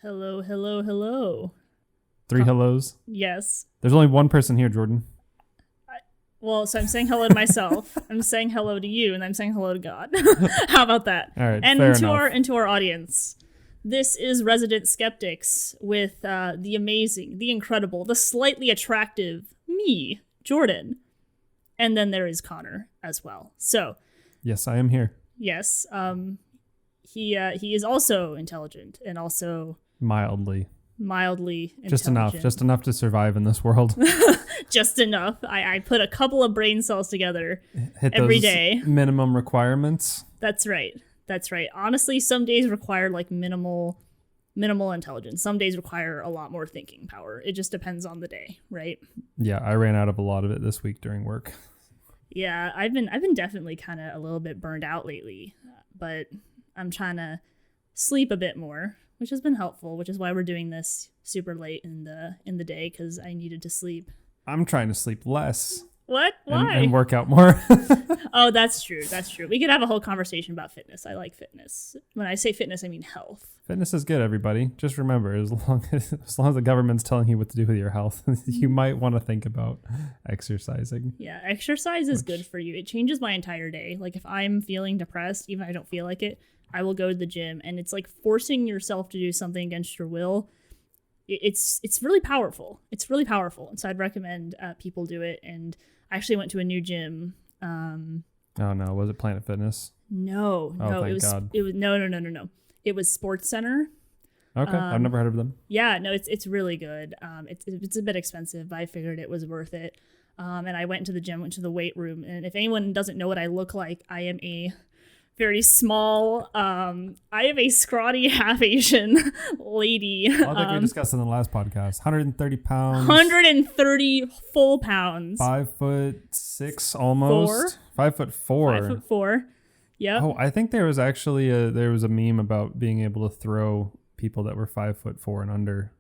Hello, hello, hello. 3 hellos? Yes. There's only one person here, Jordan. So I'm saying hello to myself. I'm saying hello to you, and I'm saying hello to God. How about that? All right, and fair to enough. our audience. This is Resident Skeptics with the amazing, the incredible, the slightly attractive me, Jordan. And then there is Connor as well. So, Yes, I am here. yes, he is also intelligent and also Mildly. mildly intelligent. Just enough to survive in this world. Just enough. I put a couple of brain cells together Hit every those day. minimum requirements. That's right. Honestly, some days require like minimal intelligence. Some days require a lot more thinking power. It just depends on the day, right? Yeah, I ran out of a lot of it this week during work. Yeah, I've been definitely kind of a little bit burned out lately, but I'm trying to sleep a bit more, which has been helpful, which is why we're doing this super late in the day, because I needed to sleep. I'm trying to sleep less. What? Why? And work out more. Oh, that's true. We could have a whole conversation about fitness. I like fitness. When I say fitness, I mean health. Fitness is good, everybody. Just remember, as long as the government's telling you what to do with your health, you might want to think about exercising. Yeah, exercise is good for you. It changes my entire day. Like if I'm feeling depressed, even if I don't feel like it, I will go to the gym, and it's like forcing yourself to do something against your will. It's really powerful. It's really powerful. And so I'd recommend people do it. And I actually went to a new gym. Oh no, was it Planet Fitness? No, Thank God. It was no. It was Sports Center. Okay, I've never heard of them. Yeah, no, it's really good. It's a bit expensive, but I figured it was worth it. And I went to the gym, went to the weight room, and if anyone doesn't know what I look like, I am a very small, I am a scrawny half Asian lady. I think we discussed in the last podcast. 130 pounds. 130 full pounds. 5'6" almost. 5'4". 5'4". Yep. Oh, I think there was actually there was a meme about being able to throw people that were 5'4" and under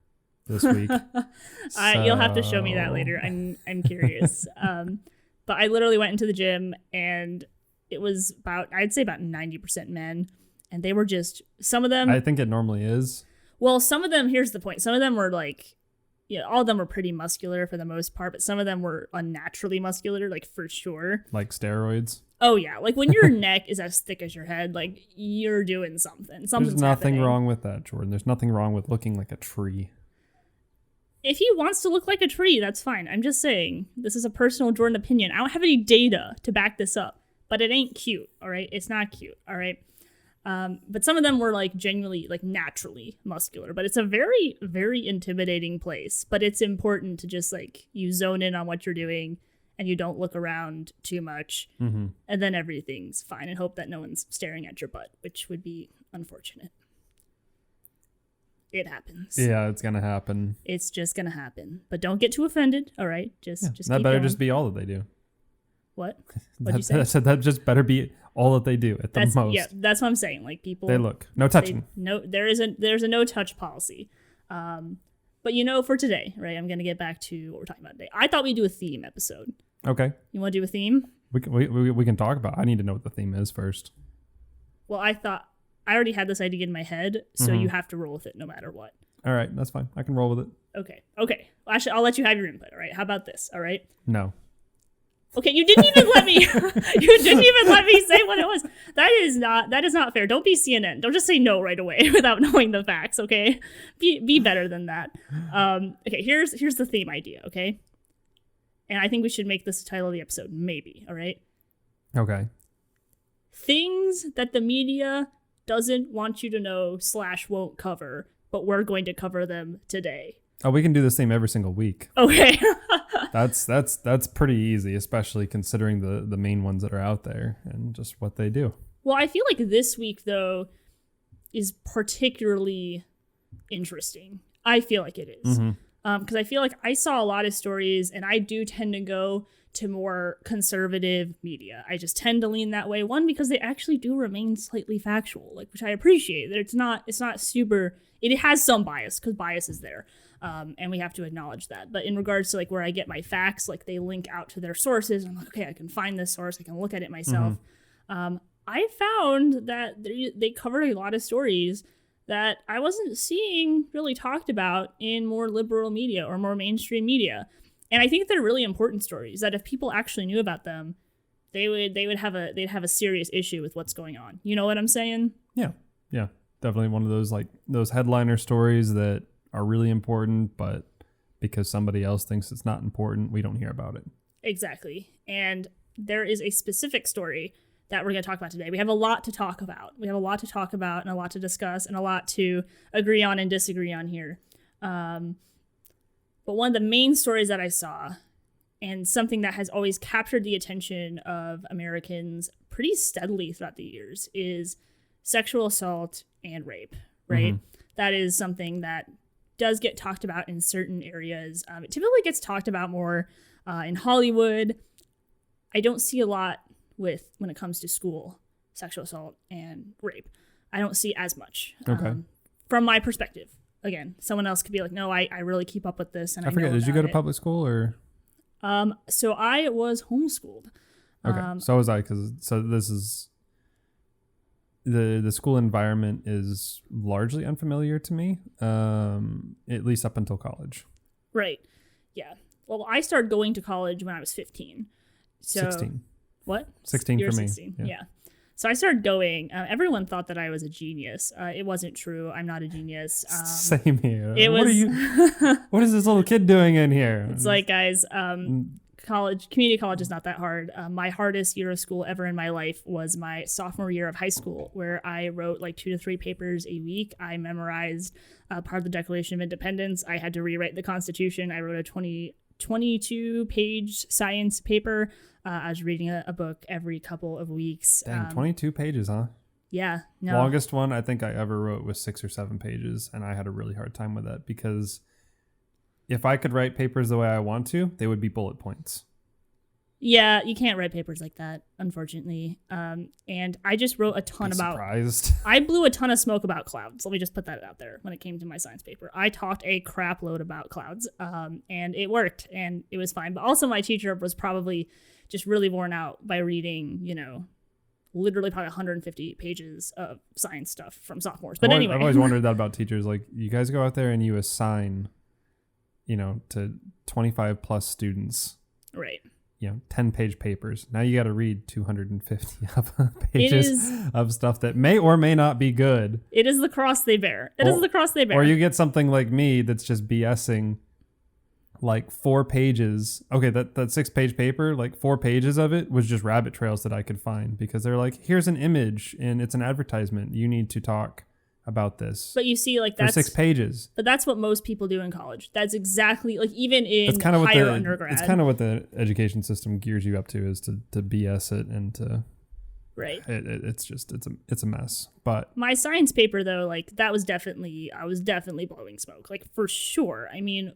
this week. You'll have to show me that later. I'm curious. But I literally went into the gym, and it was I'd say about 90% men, and they were just, some of them. I think it normally is. Well, some of them, here's the point. Some of them were like, all of them were pretty muscular for the most part, but some of them were unnaturally muscular, like for sure. Like steroids. Oh yeah, like when your neck is as thick as your head, like you're doing something. Something's There's nothing happening. wrong with that, Jordan. There's nothing wrong with looking like a tree. If he wants to look like a tree, that's fine. I'm just saying, this is a personal Jordan opinion. I don't have any data to back this up, but it ain't cute, all right? It's not cute, all right? But some of them were like genuinely, like naturally muscular, but it's a very, very intimidating place. But it's important to just like, you zone in on what you're doing and you don't look around too much. Mm-hmm. And then everything's fine, and hope that no one's staring at your butt, which would be unfortunate. It happens. Yeah, it's gonna happen. It's just gonna happen. But don't get too offended, all right? Just That keep better going. just be all that they do. What? What'd you say? I said that just better be all that they do at the most. Yeah, that's what I'm saying. Like people, They look. No touching. There's a no touch policy. But for today, right? I'm gonna get back to what we're talking about today. I thought we'd do a theme episode. Okay. You want to do a theme? We can talk about it. I need to know what the theme is first. Well, I already had this idea in my head, so you have to roll with it no matter what. All right, that's fine. I can roll with it. Okay. Well, actually, I'll let you have your input. All right. How about this? All right. No. Okay, you didn't even let me. You didn't even let me say what it was. That is not fair. Don't be CNN. Don't just say no right away without knowing the facts. Okay, be better than that. Okay, here's the theme idea. Okay, and I think we should make this the title of the episode. Maybe. All right. Okay. Things that the media doesn't want you to know / won't cover, but we're going to cover them today. Oh, we can do this theme every single week. Okay. That's pretty easy, especially considering the main ones that are out there and just what they do. Well, I feel like this week, though, is particularly interesting. I feel like it is. Because I feel like I saw a lot of stories, and I do tend to go to more conservative media. I just tend to lean that way. One, because they actually do remain slightly factual, like, which I appreciate. That it's not super. It has some bias, because bias is there. And we have to acknowledge that. But in regards to like where I get my facts, like they link out to their sources. I'm like, okay, I can find this source. I can look at it myself. I found that they covered a lot of stories that I wasn't seeing really talked about in more liberal media or more mainstream media. And I think they're really important stories that if people actually knew about them, they'd have a serious issue with what's going on. You know what I'm saying? Yeah. Definitely one of those like those headliner stories that are really important, but because somebody else thinks it's not important, we don't hear about it. Exactly. And there is a specific story that we're going to talk about today. We have a lot to talk about. We have a lot to talk about and a lot to discuss and a lot to agree on and disagree on here. But one of the main stories that I saw, and something that has always captured the attention of Americans pretty steadily throughout the years, is sexual assault and rape, right? Mm-hmm. That is something that does get talked about in certain areas. It typically gets talked about more in Hollywood. I don't see a lot when it comes to school sexual assault and rape. I don't see as much from my perspective. Again, someone else could be like, no, I really keep up with this. And I forget, did you go to public school or? So I was homeschooled. Okay, so was I, so this is, the school environment is largely unfamiliar to me, at least up until college. Right. Yeah. Well, I started going to college when I was 15. So 16. What? 16 You're for 16. me. Yeah. So I started going. Everyone thought that I was a genius. It wasn't true. I'm not a genius. Same here. What what is this little kid doing in here? It's like, guys, community college is not that hard. My hardest year of school ever in my life was my sophomore year of high school, where I wrote like 2 to 3 papers a week. I memorized part of the Declaration of Independence. I had to rewrite the Constitution. I wrote a 22-page science paper. I was reading a book every couple of weeks. Dang, 22 pages, huh? Yeah. No. Longest one I think I ever wrote was 6 or 7 pages, and I had a really hard time with that because if I could write papers the way I want to, they would be bullet points. Yeah, you can't write papers like that, unfortunately. And I just wrote a ton about... Surprised. I blew a ton of smoke about clouds. Let me just put that out there when it came to my science paper. I talked a crap load about clouds, and it worked, and it was fine. But also my teacher was probably just really worn out by reading, literally probably 150 pages of science stuff from sophomores. But anyway. I've always wondered that about teachers. Like, you guys go out there and you assign, to 25 plus students. Right. 10-page papers. Now you got to read 250 pages of stuff that may or may not be good. It is the cross they bear. Or you get something like me that's just BSing like 4 pages. Okay, that 6-page paper, like 4 pages of it was just rabbit trails that I could find because they're like, here's an image and it's an advertisement. You need to talk about this. But you see, like, that's 6 pages. But that's what most people do in college. That's exactly, like, even in higher undergrad. It's kind of what the education system gears you up to, is to BS it and to... Right. It's a mess. But my science paper, though, like, I was definitely blowing smoke, like, for sure. I mean,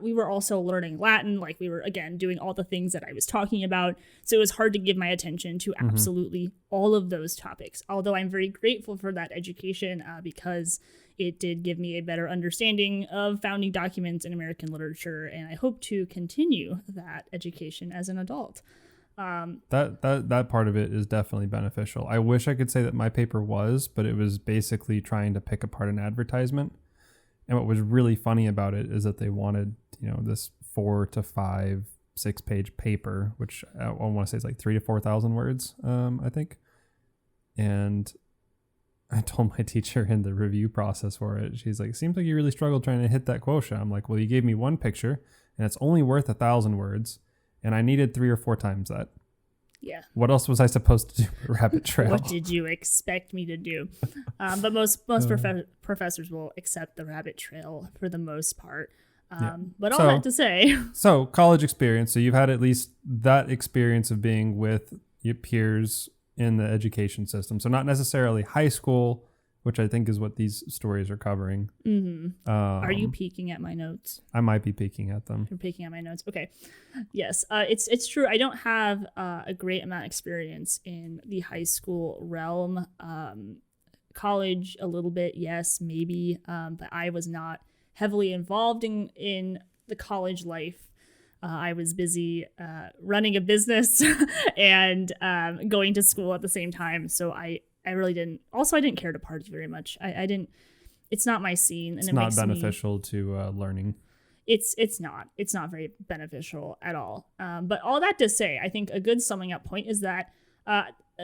we were also learning Latin, like, we were, again, doing all the things that I was talking about. So it was hard to give my attention to absolutely all of those topics. Although I'm very grateful for that education because it did give me a better understanding of founding documents in American literature. And I hope to continue that education as an adult. That part of it is definitely beneficial. I wish I could say that my paper was, but it was basically trying to pick apart an advertisement. And what was really funny about it is that they wanted, this 4 to 5, 6-page paper, which I want to say is like 3,000 to 4,000 words, I think. And I told my teacher in the review process for it, she's like, seems like you really struggled trying to hit that quotient. I'm like, well, you gave me one picture and it's only worth 1,000 words. And I needed 3 or 4 times that. Yeah. What else was I supposed to do with rabbit trail? What did you expect me to do? But most professors will accept the rabbit trail for the most part. But all that to say. So college experience. So you've had at least that experience of being with your peers in the education system. So not necessarily high school, which I think is what these stories are covering. Mm-hmm. Are you peeking at my notes? I might be peeking at them. You're peeking at my notes. Okay. Yes, it's true. I don't have a great amount of experience in the high school realm. College, a little bit, yes, maybe. But I was not heavily involved in the college life. I was busy running a business and going to school at the same time. So I really didn't. Also, I didn't care to party very much. I didn't It's not my scene, and it's it not makes beneficial to learning. It's not very beneficial at all. But all that to say, I think a good summing up point is that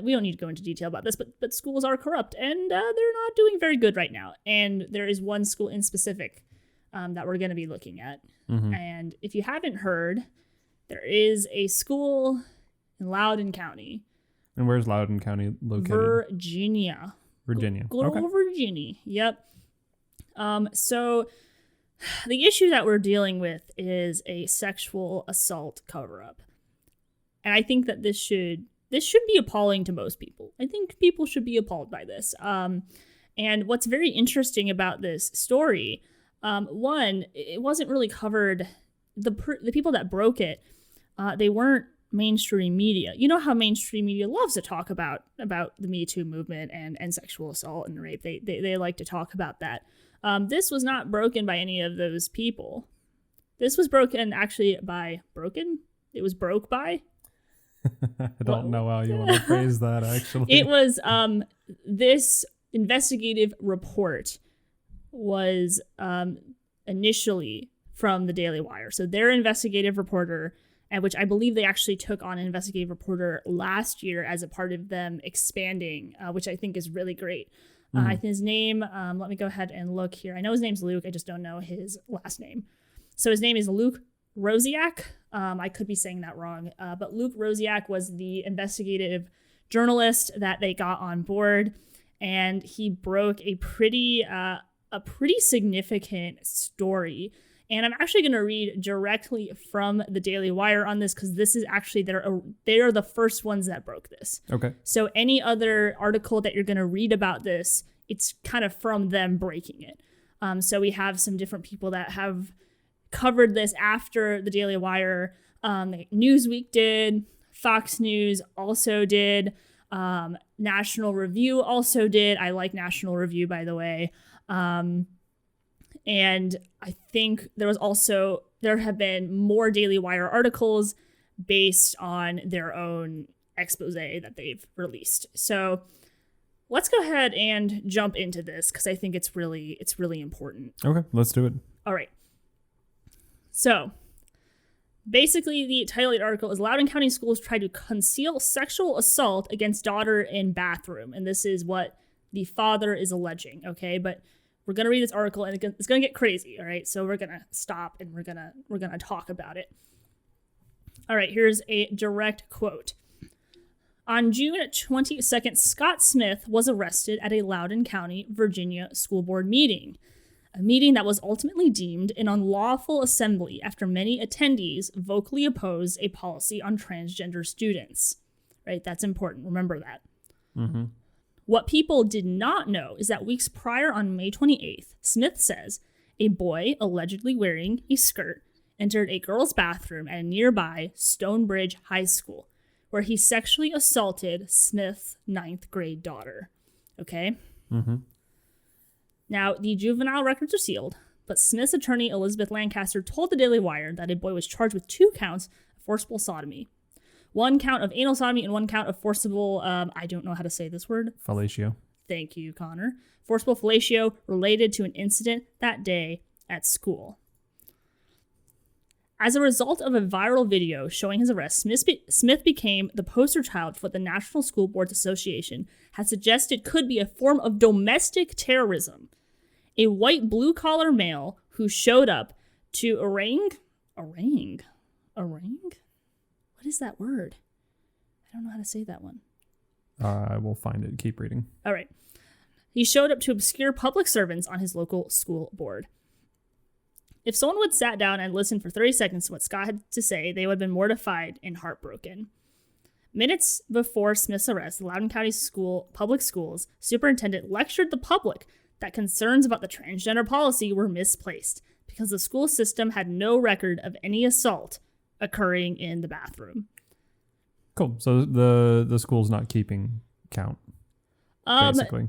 we don't need to go into detail about this, but schools are corrupt, and they're not doing very good right now. And there is one school in specific that we're going to be looking at. Mm-hmm. And if you haven't heard, there is a school in Loudoun County. And where's Loudoun County located? Virginia. Virginia. Good old Virginia. Yep. So the issue that we're dealing with is a sexual assault cover-up. And I think that this should be appalling to most people. I think people should be appalled by this. And what's very interesting about this story, one, it wasn't really covered. The people that broke it, they weren't mainstream media. You know how mainstream media loves to talk about the Me Too movement and sexual assault and rape. They like to talk about that. This was not broken by any of those people. This was broken actually by broken. It was broke by. I don't know how you want to phrase that, actually. It was this investigative report was initially from the Daily Wire. So their investigative reporter, and which I believe they actually took on an investigative reporter last year as a part of them expanding, which I think is really great. I think his name, let me go ahead and look here. I know his name's Luke. I just don't know his last name. So his name is Luke Rosiak. I could be saying that wrong, but Luke Rosiak was the investigative journalist that they got on board, and he broke a pretty significant story. And I'm actually going to read directly from the Daily Wire on this because this is actually they are the first ones that broke this. Okay. So any other article that you're going to read about this, it's kind of from them breaking it. So we have some different people that have covered this after the Daily Wire. Newsweek did, Fox News also did, National Review also did. I like National Review, by the way. And I think there have been more Daily Wire articles based on their own expose that they've released. So let's go ahead and jump into this because I think it's really important. Okay, let's do it. All right. So basically the title of the article is Loudoun County Schools Try to Conceal Sexual Assault Against Daughter in Bathroom. And this is what the father is alleging. Okay, but we're going to read this article and it's going to get crazy. All right. So we're going to stop and we're going to talk about it. All right. Here's a direct quote. On June 22nd, Scott Smith was arrested at a Loudoun County, Virginia school board meeting, a meeting that was ultimately deemed an unlawful assembly after many attendees vocally opposed a policy on transgender students. Right? That's important. Remember that. Mm-hmm. What people did not know is that weeks prior on May 28th, Smith says a boy allegedly wearing a skirt entered a girl's bathroom at a nearby Stonebridge High School, where he sexually assaulted Smith's 9th grade daughter. Okay? Mm-hmm. Now, the juvenile records are sealed, but Smith's attorney, Elizabeth Lancaster, told the Daily Wire that a boy was charged with 2 counts of forcible sodomy. 1 count of anal sodomy and 1 count of forcible, I don't know how to say this word. Fellatio. Thank you, Connor. Forcible fellatio related to an incident that day at school. As a result of a viral video showing his arrest, Smith became the poster child for what the National School Boards Association had suggested could be a form of domestic terrorism. A white blue-collar male who showed up to arraign? What is that word? I don't know how to say that one. I will find it. Keep reading. All right. He showed up to obscure public servants on his local school board. If someone would sat down and listened for 30 seconds to what Scott had to say, they would have been mortified and heartbroken. Minutes before Smith's arrest, the Loudoun County Public Schools superintendent lectured the public that concerns about the transgender policy were misplaced because the school system had no record of any assault occurring in the bathroom. Cool. So the school's not keeping count, basically.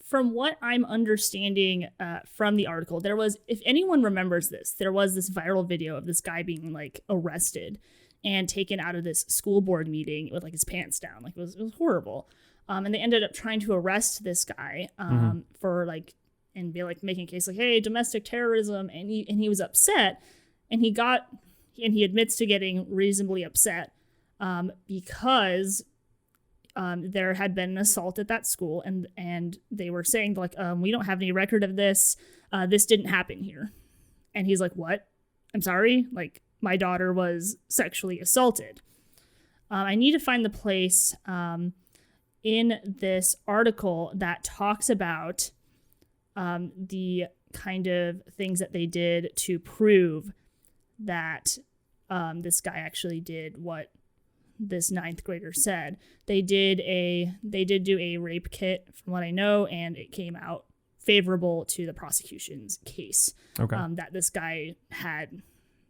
From what I'm understanding from the article, there was, if anyone remembers this, there was this viral video of this guy being like arrested and taken out of this school board meeting with like his pants down. Like it was horrible. And they ended up trying to arrest this guy for like and be like making a case like, hey, domestic terrorism. And he was upset, and he admits to getting reasonably upset because there had been an assault at that school, and they were saying like, we don't have any record of this. This didn't happen here. And he's like, what? I'm sorry? Like, my daughter was sexually assaulted. I need to find the place in this article that talks about the kind of things that they did to prove that this guy actually did what this 9th grader said. They did do a rape kit, from what I know, and it came out favorable to the prosecution's case. Okay. That this guy had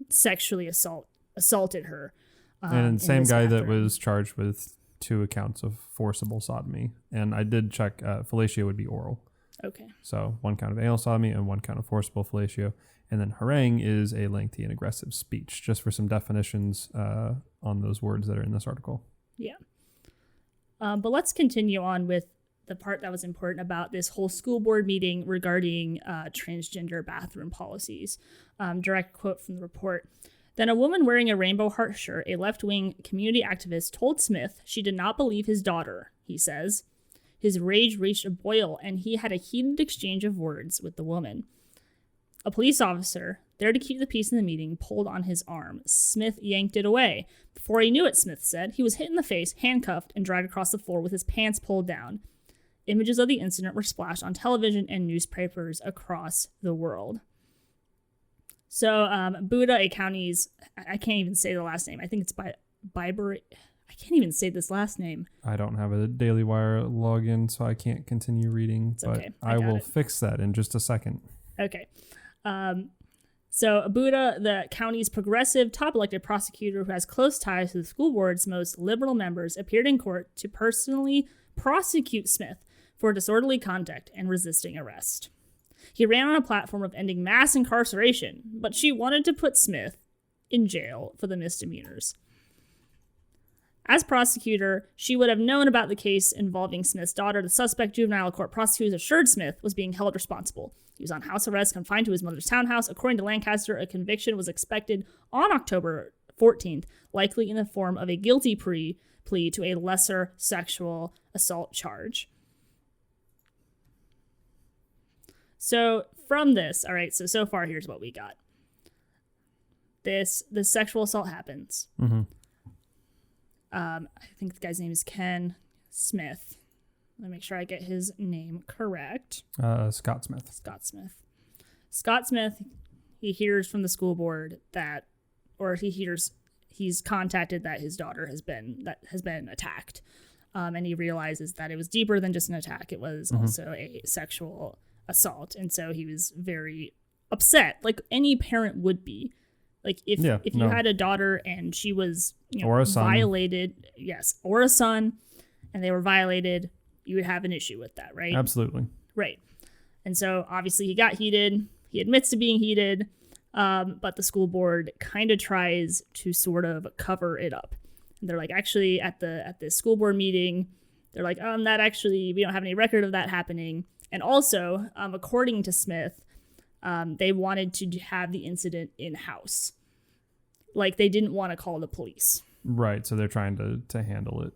sexually assaulted her. And same guy that was charged with 2 accounts of forcible sodomy. And I did check, fellatio would be oral. Okay. So 1 count of anal sodomy and 1 count of forcible fellatio. And then harangue is a lengthy and aggressive speech, just for some definitions on those words that are in this article. Yeah. But let's continue on with the part that was important about this whole school board meeting regarding transgender bathroom policies. Direct quote from the report. Then a woman wearing a rainbow heart shirt, a left-wing community activist, told Smith she did not believe his daughter, he says. His rage reached a boil, and he had a heated exchange of words with the woman. A police officer, there to keep the peace in the meeting, pulled on his arm. Smith yanked it away. Before he knew it, Smith said, he was hit in the face, handcuffed, and dragged across the floor with his pants pulled down. Images of the incident were splashed on television and newspapers across the world. So, Buda, a county's, I can't even say the last name. I think it's Biber. I can't even say this last name. I don't have a Daily Wire login, so I can't continue reading. It's but okay. I will fix that in just a second. Okay. So Buda, the county's progressive top elected prosecutor who has close ties to the school board's most liberal members, appeared in court to personally prosecute Smith for disorderly conduct and resisting arrest. He ran on a platform of ending mass incarceration, but she wanted to put Smith in jail for the misdemeanors. As prosecutor, she would have known about the case involving Smith's daughter. The suspect, juvenile court prosecutors assured Smith, was being held responsible. He was on house arrest, confined to his mother's townhouse. According to Lancaster, a conviction was expected on October 14th, likely in the form of a guilty plea to a lesser sexual assault charge. So from this, all right, so far here's what we got. The sexual assault happens. Mm-hmm. I think the guy's name is Ken Smith. Let me make sure I get his name correct. Scott Smith. Scott Smith, he hears from the school board he's contacted that his daughter has been attacked. And he realizes that it was deeper than just an attack. It was also a sexual assault. And so he was very upset, like any parent would be. Like if you had a daughter and she was or a son. Violated, yes, or a son, and they were violated, you would have an issue with that, right? Absolutely. Right. And so obviously he got heated. He admits to being heated, but the school board kind of tries to sort of cover it up. And they're like, actually, at the school board meeting, they're like, that actually, we don't have any record of that happening. And also, according to Smith, they wanted to have the incident in-house. Like, they didn't want to call the police. Right, so they're trying to handle it,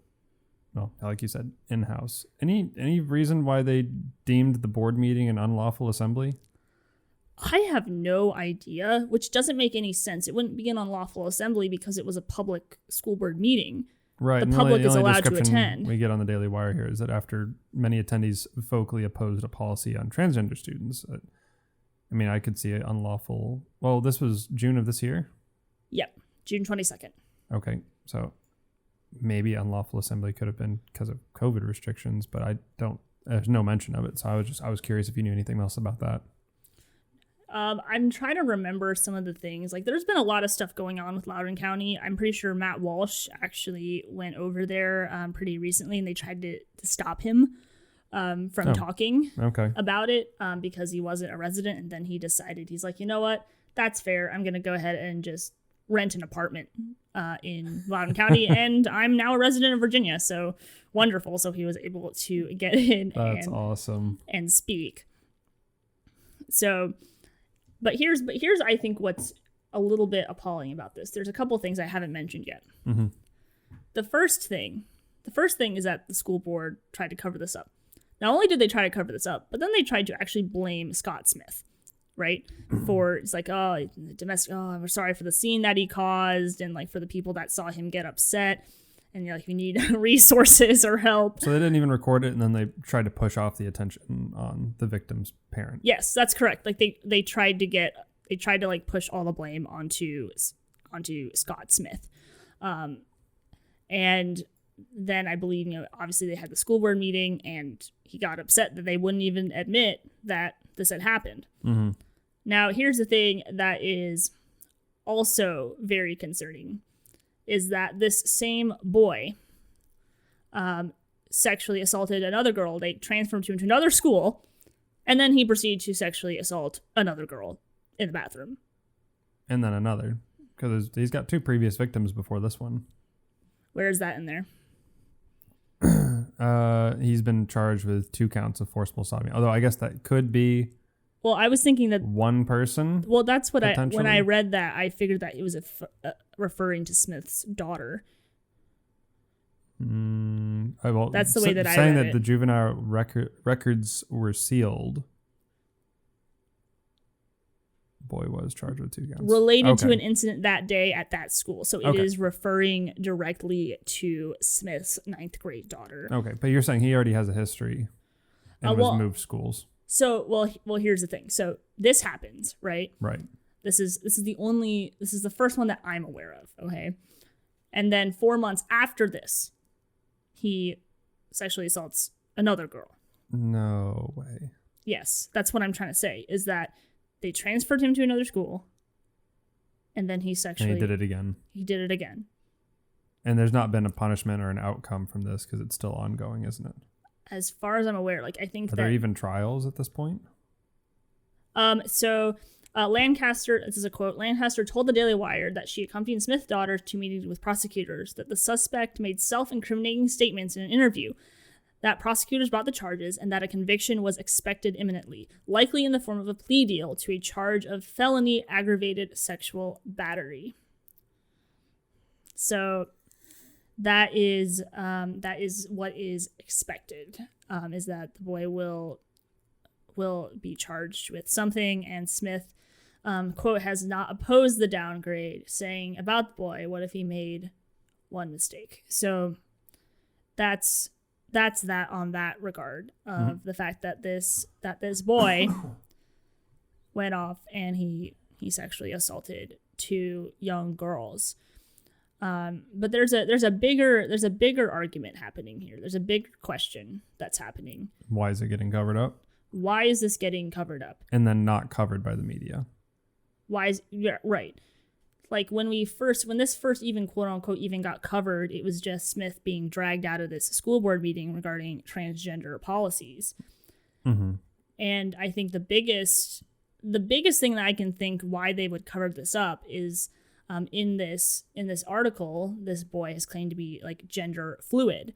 well, like you said, in-house. Any reason why they deemed the board meeting an unlawful assembly? I have no idea, which doesn't make any sense. It wouldn't be an unlawful assembly because it was a public school board meeting. Right. The public is allowed to attend. We get on the Daily Wire here is that after many attendees vocally opposed a policy on transgender students, I mean, I could see it unlawful. Well, this was June of this year? Yep, June 22nd. Okay, so maybe unlawful assembly could have been because of COVID restrictions, but there's no mention of it. So I was curious if you knew anything else about that. I'm trying to remember some of the things. Like, there's been a lot of stuff going on with Loudoun County. I'm pretty sure Matt Walsh actually went over there pretty recently, and they tried to stop him from talking about it because he wasn't a resident. And then he decided, he's like, you know what? That's fair. I'm going to go ahead and just rent an apartment in Loudoun County, and I'm now a resident of Virginia. So wonderful. So he was able to get in. That's awesome. And speak. But here's I think what's a little bit appalling about this. There's a couple things I haven't mentioned yet. Mm-hmm. The first thing is that the school board tried to cover this up. Not only did they try to cover this up, but then they tried to actually blame Scott Smith, right? For, it's like, oh, domestic, oh, we're sorry for the scene that he caused, and like for the people that saw him get upset, and you're like, we need resources or help. So they didn't even record it, and then they tried to push off the attention on the victim's parent. Yes, that's correct. Like they tried to like push all the blame onto Scott Smith. And then I believe, obviously they had the school board meeting, and he got upset that they wouldn't even admit that this had happened. Mm-hmm. Now, here's the thing that is also very concerning, is that this same boy sexually assaulted another girl. They transferred him to another school, and then he proceeded to sexually assault another girl in the bathroom. And then another, because he's got 2 previous victims before this one. Where is that in there? He's been charged with 2 counts of forcible sodomy. Although I guess that could be. Well, I was thinking that one person. Well, that's what when I read that, I figured that it was referring to Smith's daughter. Well, that's the way that I read saying that it. the juvenile records were sealed. Boy was charged with 2 counts. Related to an incident that day at that school. So it is referring directly to Smith's 9th grade daughter. Okay, but you're saying he already has a history and was moved schools. So, well, here's the thing. So this happens, right? Right. This is the first one that I'm aware of, okay? And then 4 months after this, he sexually assaults another girl. No way. Yes, that's what I'm trying to say, is that they transferred him to another school, and then he sexually... And he did it again. He did it again. And there's not been a punishment or an outcome from this because it's still ongoing, isn't it? As far as I'm aware, like, I think Are there even trials at this point? Lancaster, this is a quote, Lancaster told the Daily Wire that she accompanied Smith's daughter to meetings with prosecutors, that the suspect made self-incriminating statements in an interview, that prosecutors brought the charges, and that a conviction was expected imminently, likely in the form of a plea deal to a charge of felony aggravated sexual battery. So that is what is expected, is that the boy will be charged with something, and Smith, quote, has not opposed the downgrade, saying about the boy, what if he made one mistake? So that's that on that regard of the fact that this boy went off and he sexually assaulted 2 young girls. But there's a bigger argument happening here. There's a big question that's happening. Why is it getting covered up? Why is this getting covered up? And then not covered by the media. Right. Like when this first even quote unquote even got covered, it was just Smith being dragged out of this school board meeting regarding transgender policies. Mm-hmm. And I think the biggest thing that I can think why they would cover this up is in this article, this boy has claimed to be like gender fluid.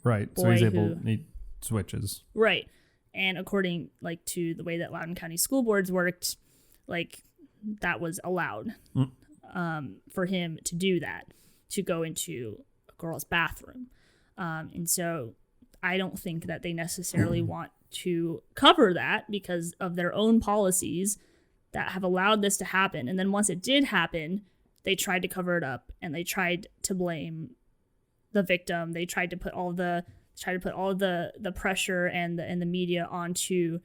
Right. So he switches. Right. And according like to the way that Loudoun County School boards worked, like that was allowed for him to do that, to go into a girl's bathroom. And so I don't think that they necessarily want to cover that because of their own policies that have allowed this to happen. And then once it did happen, they tried to cover it up and they tried to blame the victim. They tried to put all the pressure and the media onto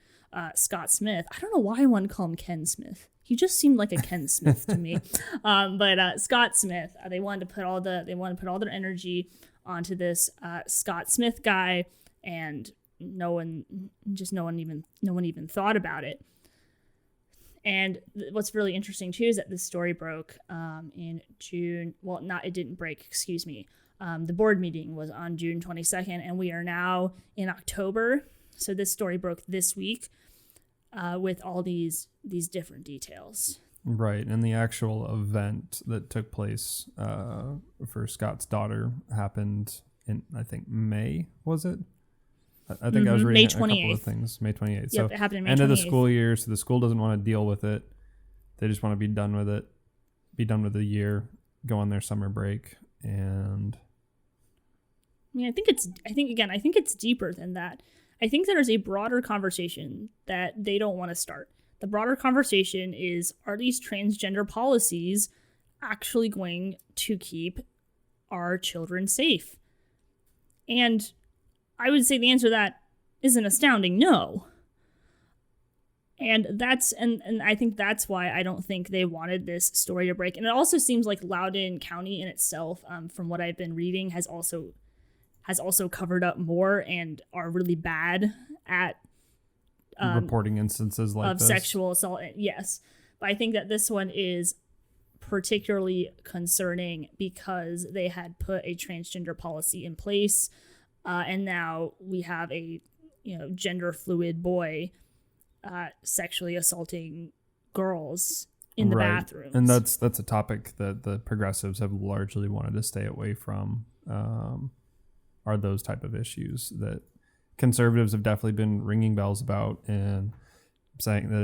Scott Smith. I don't know why I want to call him Ken Smith. He just seemed like a Ken Smith to me. But Scott Smith, they wanted to put all their energy onto this Scott Smith guy, and no one even thought about it. And what's really interesting too is that this story broke in June. Well, it didn't break. Excuse me. The board meeting was on June 22nd, and we are now in October. So this story broke this week with all these different details. Right, and the actual event that took place for Scott's daughter happened in, I think, May, was it? I think I was reading May a couple 28th. of things. May 28th. Yep, So it happened in May end 28th. of the school year, so the school doesn't want to deal with it. They just want to be done with it, be done with the year, go on their summer break, and I mean, I think it's deeper than that. I think there's a broader conversation that they don't want to start. The broader conversation is, are these transgender policies actually going to keep our children safe? And I would say the answer to that is an astounding no. And I think that's why I don't think they wanted this story to break. And it also seems like Loudoun County in itself, from what I've been reading, has also covered up more and are really bad at reporting instances like of this. Sexual assault. Yes, but I think that this one is particularly concerning because they had put a transgender policy in place, and now we have a gender fluid boy sexually assaulting girls in the bathrooms. And that's a topic that the progressives have largely wanted to stay away from. Are those type of issues that conservatives have definitely been ringing bells about and saying that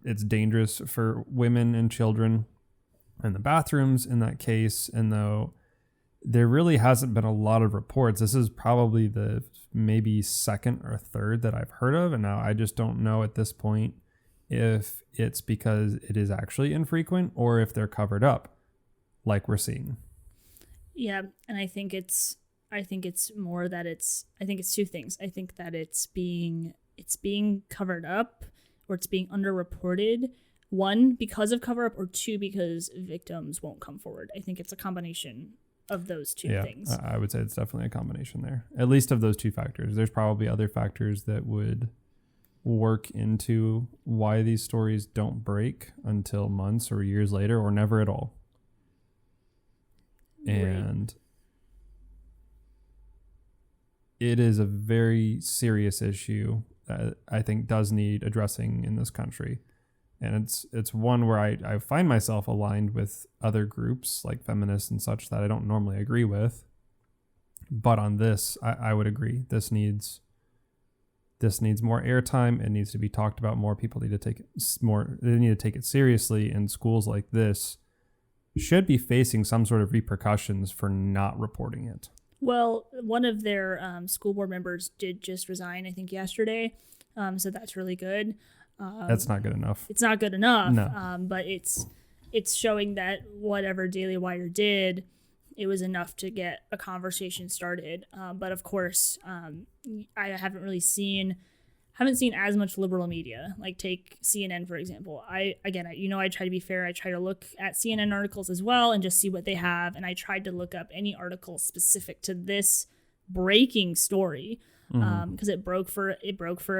it's dangerous for women and children in the bathrooms in that case. And though there really hasn't been a lot of reports, this is probably the maybe second or third that I've heard of. And now I just don't know at this point if it's because it is actually infrequent or if they're covered up like we're seeing. Yeah. And I think it's more that I think it's two things. I think that it's being covered up or it's being underreported. One, because of cover up, or two, because victims won't come forward. I think it's a combination of those two things. I would say it's definitely a combination there, at least of those two factors. There's probably other factors that would work into why these stories don't break until months or years later or never at all. And it is a very serious issue that I think does need addressing in this country. And it's one where I find myself aligned with other groups like feminists and such that I don't normally agree with. But on this, I would agree. This needs more airtime. It needs to be talked about more. People need to take it more. They need to take it seriously. And schools like this should be facing some sort of repercussions for not reporting it. Well, one of their school board members did just resign, I think, yesterday. So that's really good. That's not good enough. It's not good enough. No. But it's showing that whatever Daily Wire did, it was enough to get a conversation started. But of course, I haven't seen as much liberal media. Like take CNN, for example. I try to be fair. I try to look at CNN articles as well and just see what they have. And I tried to look up any article specific to this breaking story. Because it broke for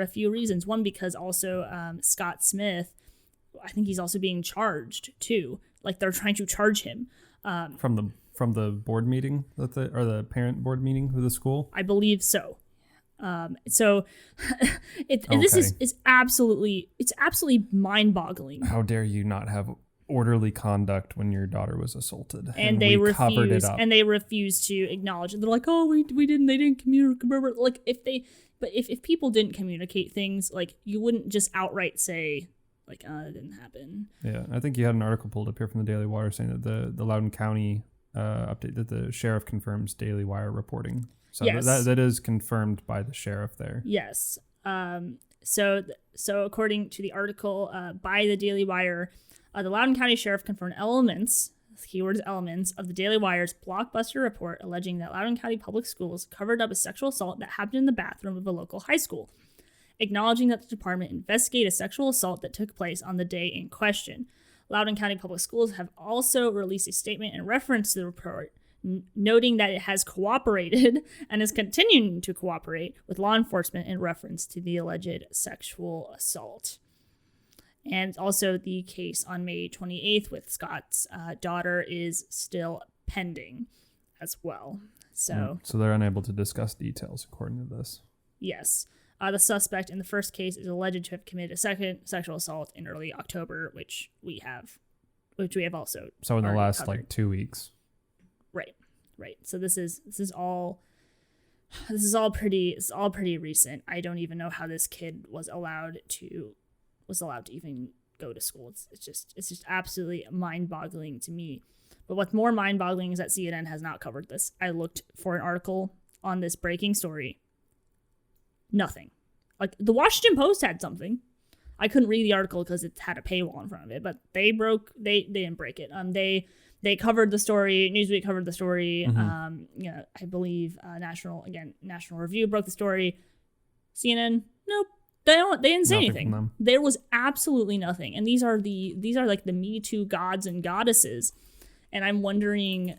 a few reasons. One, because also Scott Smith, I think he's also being charged too. Like they're trying to charge him from the board meeting or the parent board meeting with the school. I believe so. This is absolutely mind-boggling. How dare you not have orderly conduct when your daughter was assaulted? And they refuse to acknowledge it. They're like, oh, we didn't. They didn't communicate. Like if people didn't communicate things, like you wouldn't just outright say like, it didn't happen. Yeah, I think you had an article pulled up here from the Daily Wire saying that the Loudoun County update that the sheriff confirms Daily Wire reporting. So yes. that is confirmed by the sheriff there. Yes. So according to the article by the Daily Wire, the Loudoun County Sheriff confirmed elements, keywords elements, of the Daily Wire's blockbuster report alleging that Loudoun County Public Schools covered up a sexual assault that happened in the bathroom of a local high school, acknowledging that the department investigated a sexual assault that took place on the day in question. Loudoun County Public Schools have also released a statement in reference to the report, noting that it has cooperated and is continuing to cooperate with law enforcement in reference to the alleged sexual assault. And also the case on May 28th with Scott's daughter is still pending as well. So they're unable to discuss details according to this. Yes. The suspect in the first case is alleged to have committed a second sexual assault in early October, which we have also. So in the last covered. like 2 weeks. Right. So this is all This is all pretty. It's all pretty recent. I don't even know how this kid was allowed to even go to school. It's just absolutely mind-boggling to me. But what's more mind-boggling is that CNN has not covered this. I looked for an article on this breaking story. Nothing. Like the Washington Post had something. I couldn't read the article because it had a paywall in front of it, but they didn't break it. They covered the story. Newsweek covered the story. I believe National Review broke the story. CNN, nope. They didn't say anything. There was absolutely nothing. And these are like the Me Too gods and goddesses. And I'm wondering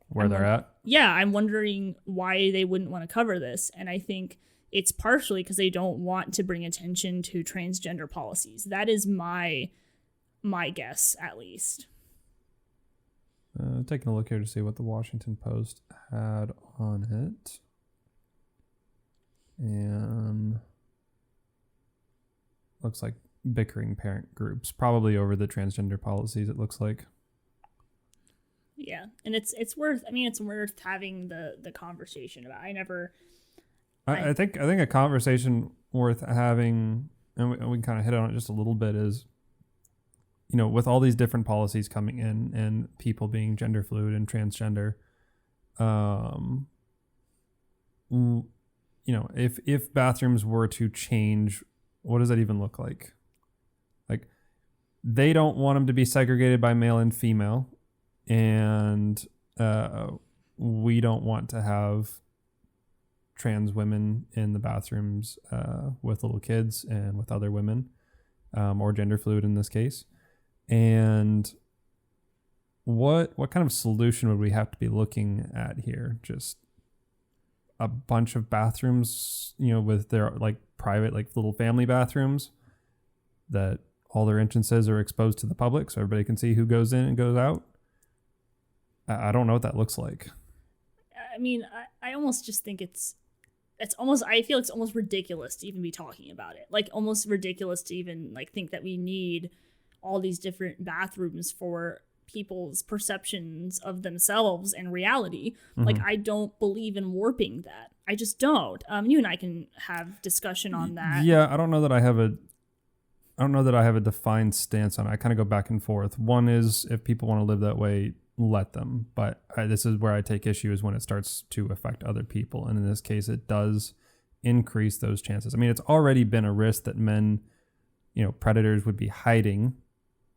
where they're at. Yeah, I'm wondering why they wouldn't want to cover this. And I think it's partially because they don't want to bring attention to transgender policies. That is my guess, at least. Taking a look here to see what the Washington Post had on it. And looks like bickering parent groups, probably over the transgender policies, it looks like. Yeah, and it's worth having the conversation about. I think a conversation worth having, and we can kind of hit on it just a little bit, is, you know, with all these different policies coming in and people being gender fluid and transgender, you know, if bathrooms were to change, what does that even look like? Like, they don't want them to be segregated by male and female, and we don't want to have trans women in the bathrooms with little kids and with other women, or gender fluid in this case. And what kind of solution would we have to be looking at here? Just a bunch of bathrooms, you know, with their like private, like little family bathrooms that all their entrances are exposed to the public so everybody can see who goes in and goes out. I don't know what that looks like. I mean, I almost just think I feel it's almost ridiculous to even be talking about it. Like, almost ridiculous to even like think that we need all these different bathrooms for people's perceptions of themselves and reality. Mm-hmm. Like, I don't believe in warping that. I just don't. You and I can have discussion on that. Yeah, I don't know that I have a defined stance on it. I kind of go back and forth. One is, if people want to live that way, let them. But this is where I take issue, is when it starts to affect other people. And in this case, it does increase those chances. I mean, it's already been a risk that men, you know, predators would be hiding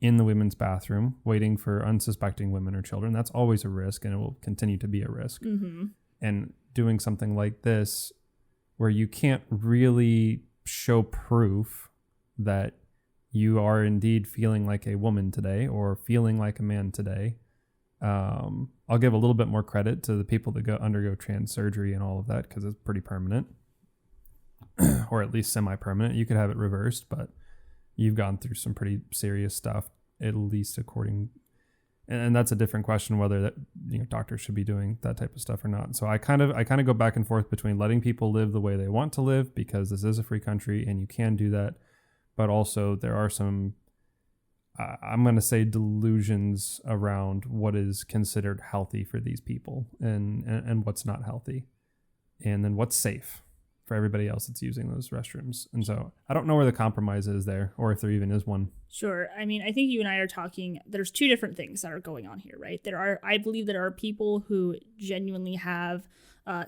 in the women's bathroom, waiting for unsuspecting women or children. That's always a risk, and it will continue to be a risk. Mm-hmm. And doing something like this, where you can't really show proof that you are indeed feeling like a woman today or feeling like a man today, I'll give a little bit more credit to the people that undergo trans surgery and all of that, because it's pretty permanent, or at least semi-permanent. You could have it reversed, but you've gone through some pretty serious stuff, at least according, and that's a different question, whether that, you know, doctors should be doing that type of stuff or not. So I kind of go back and forth between letting people live the way they want to live, because this is a free country and you can do that, but also there are some, I'm going to say, delusions around what is considered healthy for these people and what's not healthy, and then what's safe for everybody else that's using those restrooms. And so I don't know where the compromise is there, or if there even is one. Sure. I mean, I think you and I are talking, there's two different things that are going on here, right? I believe there are people who genuinely have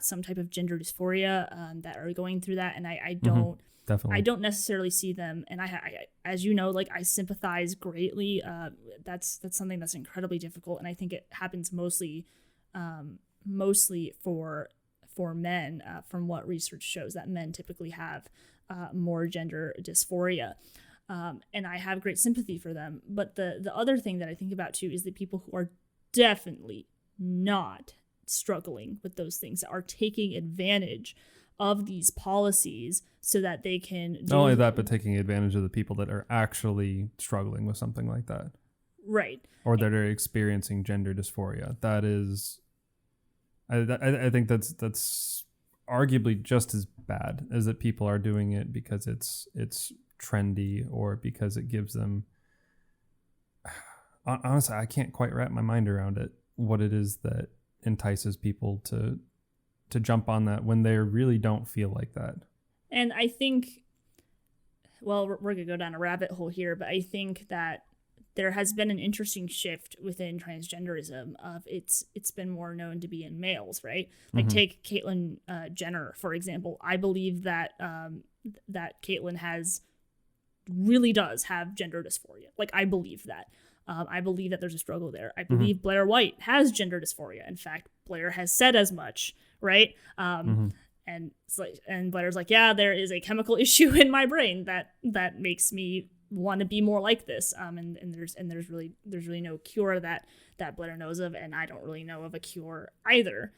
some type of gender dysphoria that are going through that. And I don't, definitely, I don't necessarily see them. And I as you know, like, I sympathize greatly. That's something that's incredibly difficult. And I think it happens mostly for men, from what research shows, that men typically have more gender dysphoria. And I have great sympathy for them. But the other thing that I think about too is the people who are definitely not struggling with those things, that are taking advantage of these policies so that they can not only that, but taking advantage of the people that are actually struggling with something like that. Right. Or that are experiencing gender dysphoria. That is, I think that's arguably just as bad, as that people are doing it because it's trendy, or because it gives them, honestly, I can't quite wrap my mind around it, what it is that entices people to to jump on that when they really don't feel like that. And I think, well, we're going to go down a rabbit hole here, but I think that there has been an interesting shift within transgenderism of it's been more known to be in males, right? Like take Caitlyn Jenner, for example. I believe that that Caitlyn really does have gender dysphoria. Like, I believe that. I believe that there's a struggle there. I believe Blair White has gender dysphoria. In fact, Blair has said as much, right? And it's like, and Blair's like, yeah, there is a chemical issue in my brain that makes me want to be more like this. And there's really no cure that Blair knows of, and I don't really know of a cure either.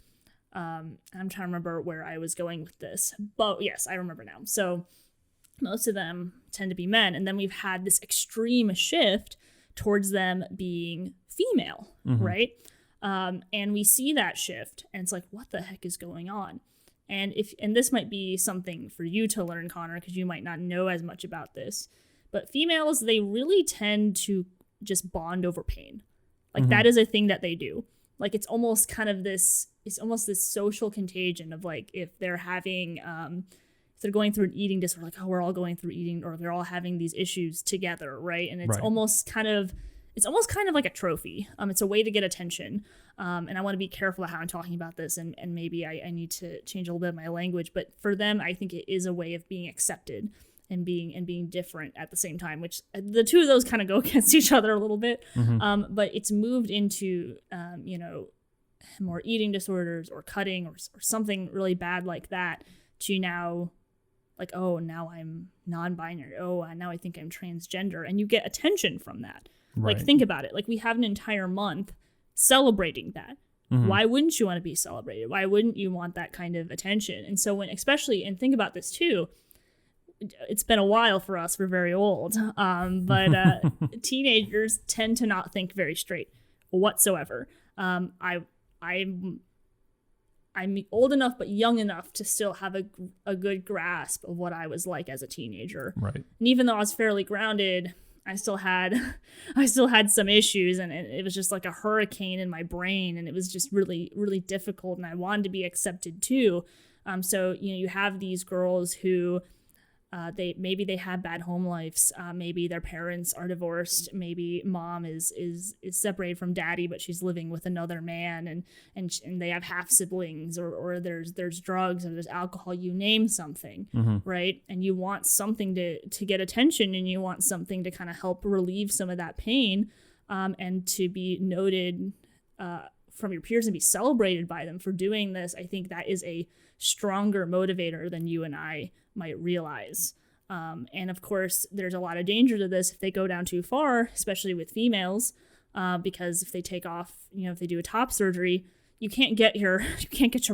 I'm trying to remember where I was going with this, but yes, I remember now. So most of them tend to be men, and then we've had this extreme shift towards them being female, right? And we see that shift, and it's like, what the heck is going on? And this might be something for you to learn, Connor, because you might not know as much about this. But females, they really tend to just bond over pain. Like, that is a thing that they do. Like, it's almost this social contagion of, like, if they're having, if they're going through an eating disorder, like, oh, we're all going through eating, or they're all having these issues together, right? And it's almost kind of like a trophy. It's a way to get attention. And I want to be careful of how I'm talking about this, and maybe I need to change a little bit of my language. But for them, I think it is a way of being accepted and being different at the same time, which the two of those kind of go against each other a little bit. But it's moved into, more eating disorders or cutting or something really bad like that, to now, like, oh, now I'm non-binary. Oh, now I think I'm transgender. And you get attention from that. Right. Like, think about it. Like, we have an entire month celebrating that. Why wouldn't you want to be celebrated? Why wouldn't you want that kind of attention? And so and think about this too, it's been a while for us. We're very old. But teenagers tend to not think very straight whatsoever. I'm old enough but young enough to still have a good grasp of what I was like as a teenager. Right. And even though I was fairly grounded, I still had some issues, and it was just like a hurricane in my brain, and it was just really, really difficult, and I wanted to be accepted too. So, you have these girls who they have bad home lives. Maybe their parents are divorced. Maybe mom is separated from daddy, but she's living with another man, and they have half siblings, or there's drugs, or there's alcohol. You name something, right? And you want something to get attention, and you want something to kind of help relieve some of that pain, and to be noted from your peers and be celebrated by them for doing this. I think that is a stronger motivator than you and I might realize. And of course, there's a lot of danger to this if they go down too far, especially with females, because if they take off, if they do a top surgery, you can't get your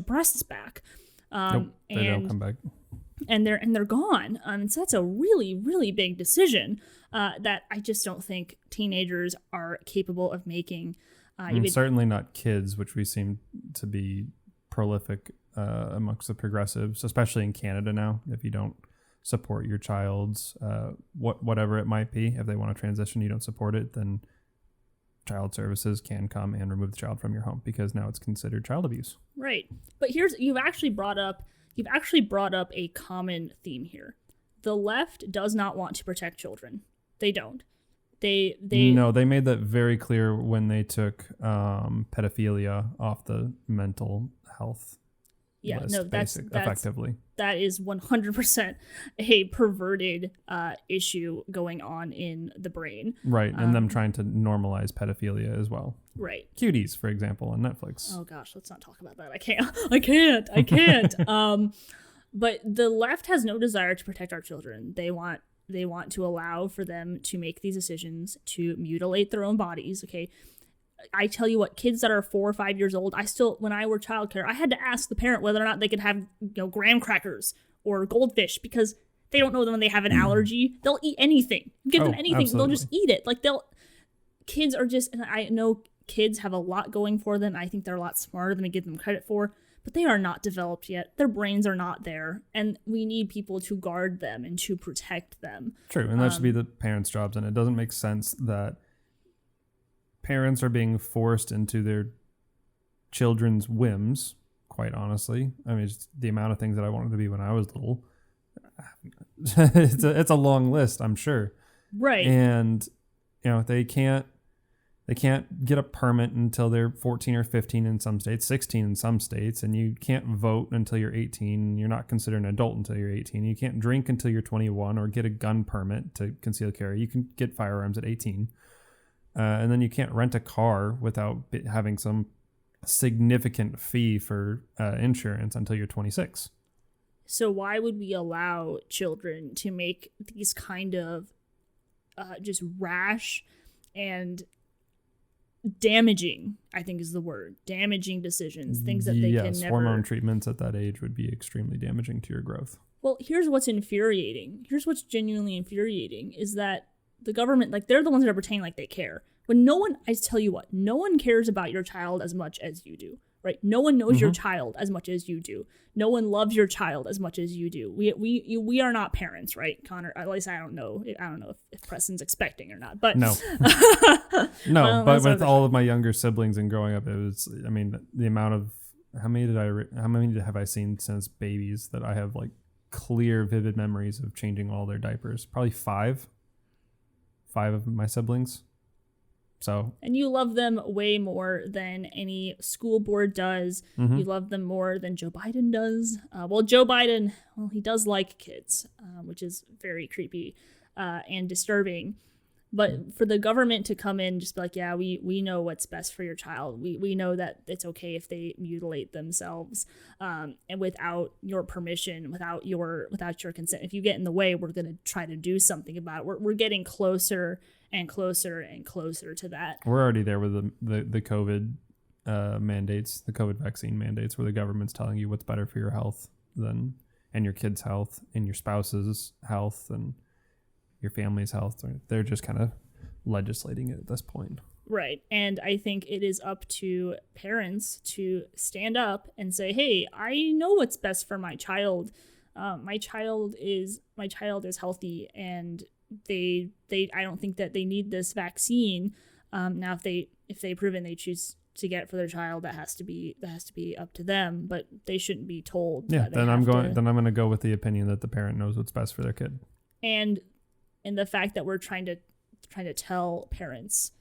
breasts back. Nope, they don't come back. And they're gone. So that's a really, really big decision that I just don't think teenagers are capable of making. Certainly not kids, which we seem to be prolific amongst the progressives, especially in Canada now. If you don't support your child's whatever it might be, if they want to transition, you don't support it, then child services can come and remove the child from your home, because now it's considered child abuse. Right. But you've actually brought up a common theme here. The left does not want to protect children. They don't. They made that very clear when they took pedophilia off the mental health list, that's effectively. That is 100% a perverted issue going on in the brain. Right, and them trying to normalize pedophilia as well. Right. Cuties, for example, on Netflix. Oh gosh, let's not talk about that. I can't. But the left has no desire to protect our children. They want to allow for them to make these decisions, to mutilate their own bodies. Okay. I tell you what, kids that are 4 or 5 years old, when I were childcare, I had to ask the parent whether or not they could have, graham crackers or goldfish, because they don't know that when they have an allergy, they'll eat anything. Give them anything. Absolutely. They'll just eat it. Like kids are just, and I know kids have a lot going for them. I think they're a lot smarter than we give them credit for, but they are not developed yet. Their brains are not there, and we need people to guard them and to protect them. True, and that should be the parents' jobs, and it doesn't make sense that parents are being forced into their children's whims, quite honestly. I mean, just the amount of things that I wanted to be when I was little. It's a long list, I'm sure. Right. And, they can't get a permit until they're 14 or 15 in some states, 16 in some states, and you can't vote until you're 18. You're not considered an adult until you're 18. You can't drink until you're 21 or get a gun permit to conceal carry. You can get firearms at 18. And then you can't rent a car without having some significant fee for insurance until you're 26. So why would we allow children to make these kind of just rash and damaging, I think is the word, damaging decisions, things that they can never... hormone treatments at that age would be extremely damaging to your growth. Well, here's what's infuriating. Here's what's genuinely infuriating is that the government, like, they're the ones that are pretending like they care. When no one, I tell you what, no one cares about your child as much as you do, right? No one knows your child as much as you do. No one loves your child as much as you do. We are not parents, right, Connor? At least I don't know if Preston's expecting or not. But no, no. But with all of my younger siblings and growing up, it was. I mean, the amount of how many have I seen since babies that I have like clear, vivid memories of changing all their diapers. Probably five of my siblings. So, and you love them way more than any school board does. Mm-hmm. You love them more than Joe Biden does. Joe Biden, he does like kids, which is very creepy and disturbing. But for the government to come in, just be like, yeah, we know what's best for your child. We know that it's okay if they mutilate themselves, and without your permission, without your consent. If you get in the way, we're gonna try to do something about it. We're getting closer and closer and closer to that. We're already there with the COVID mandates, the COVID vaccine mandates, where the government's telling you what's better for your health and your kids' health and your spouse's health and your family's health. They're just kind of legislating it at this point. Right. And I think it is up to parents to stand up and say, hey, I know what's best for my child. My child is healthy, and I don't think that they need this vaccine. Now if they prove and they choose to get it for their child, that has to be up to them, but they shouldn't be told. Yeah, then I'm going to go with the opinion that the parent knows what's best for their kid. And the fact that we're trying to tell parents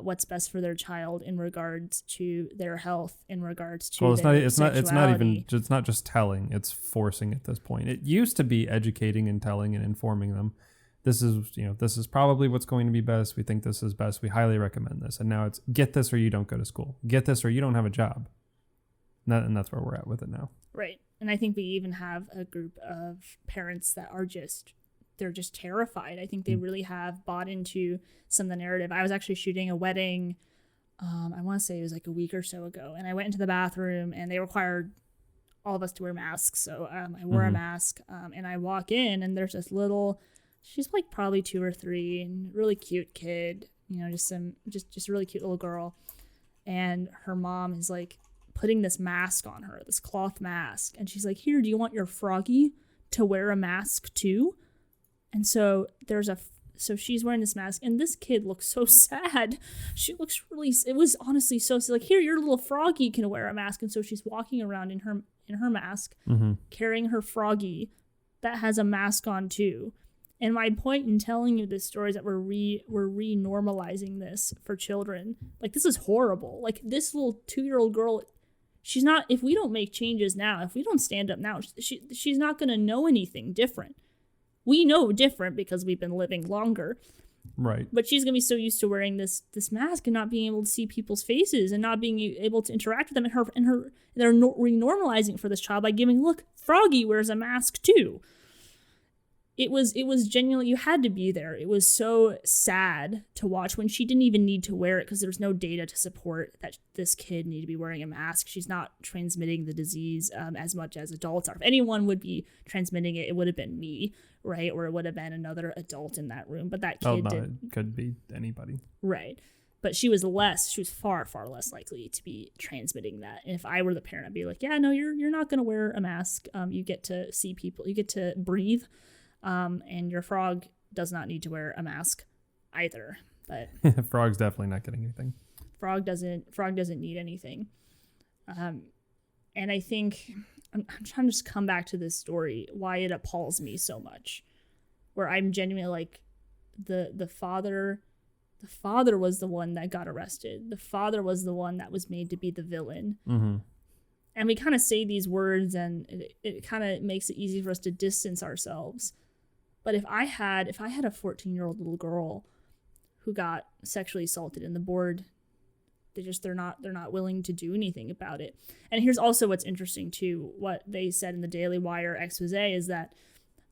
what's best for their child in regards to their health, in regaris to it's not just telling, it's forcing at this point. It used to be educating and telling and informing them. This is probably what's going to be best. We think this is best. We highly recommend this. And now it's get this or you don't go to school. Get this or you don't have a job. And that's where we're at with it now. Right. And I think we even have a group of parents that are they're just terrified. I think they really have bought into some of the narrative. I was actually shooting a wedding, I want to say it was like a week or so ago, and I went into the bathroom and they required all of us to wear masks. So I wore a mask, and I walk in and there's this she's like probably 2 or 3, and really cute kid, just a really cute little girl. And her mom is like putting this mask on her, this cloth mask. And she's like, here, do you want your froggy to wear a mask too? And so so she's wearing this mask, and this kid looks so sad. She looks it was honestly so like, here, your little froggy can wear a mask. And so she's walking around in her mask, carrying her froggy that has a mask on too. And my point in telling you this story is that we're re-normalizing this for children. Like, this is horrible. Like, this little 2-year-old girl, she's not, if we don't make changes now, if we don't stand up now, she's not going to know anything different. We know different because we've been living longer. Right. But she's going to be so used to wearing this mask and not being able to see people's faces and not being able to interact with them. And they're renormalizing it for this child by giving, look, Froggy wears a mask too. It was genuinely, you had to be there. It was so sad to watch when she didn't even need to wear it because there was no data to support that this kid needed to be wearing a mask. She's not transmitting the disease as much as adults are. If anyone would be transmitting it, it would have been me, right? Or it would have been another adult in that room. But that kid it could be anybody. Right. But she was far, far less likely to be transmitting that. And if I were the parent, I'd be like, yeah, no, you're not going to wear a mask. You get to see people. You get to breathe. And your frog does not need to wear a mask either. But Frog's definitely not getting anything. Frog doesn't need anything. And I think I'm trying to just come back to this story, why it appalls me so much, where I'm genuinely like, the father was the one that got arrested. The father was the one that was made to be the villain. Mm-hmm. And we kind of say these words, and it kind of makes it easy for us to distance ourselves. But if I had a 14-year-old little girl who got sexually assaulted, and the board, they're not willing to do anything about it. And here's also what's interesting too. What they said in the Daily Wire expose is that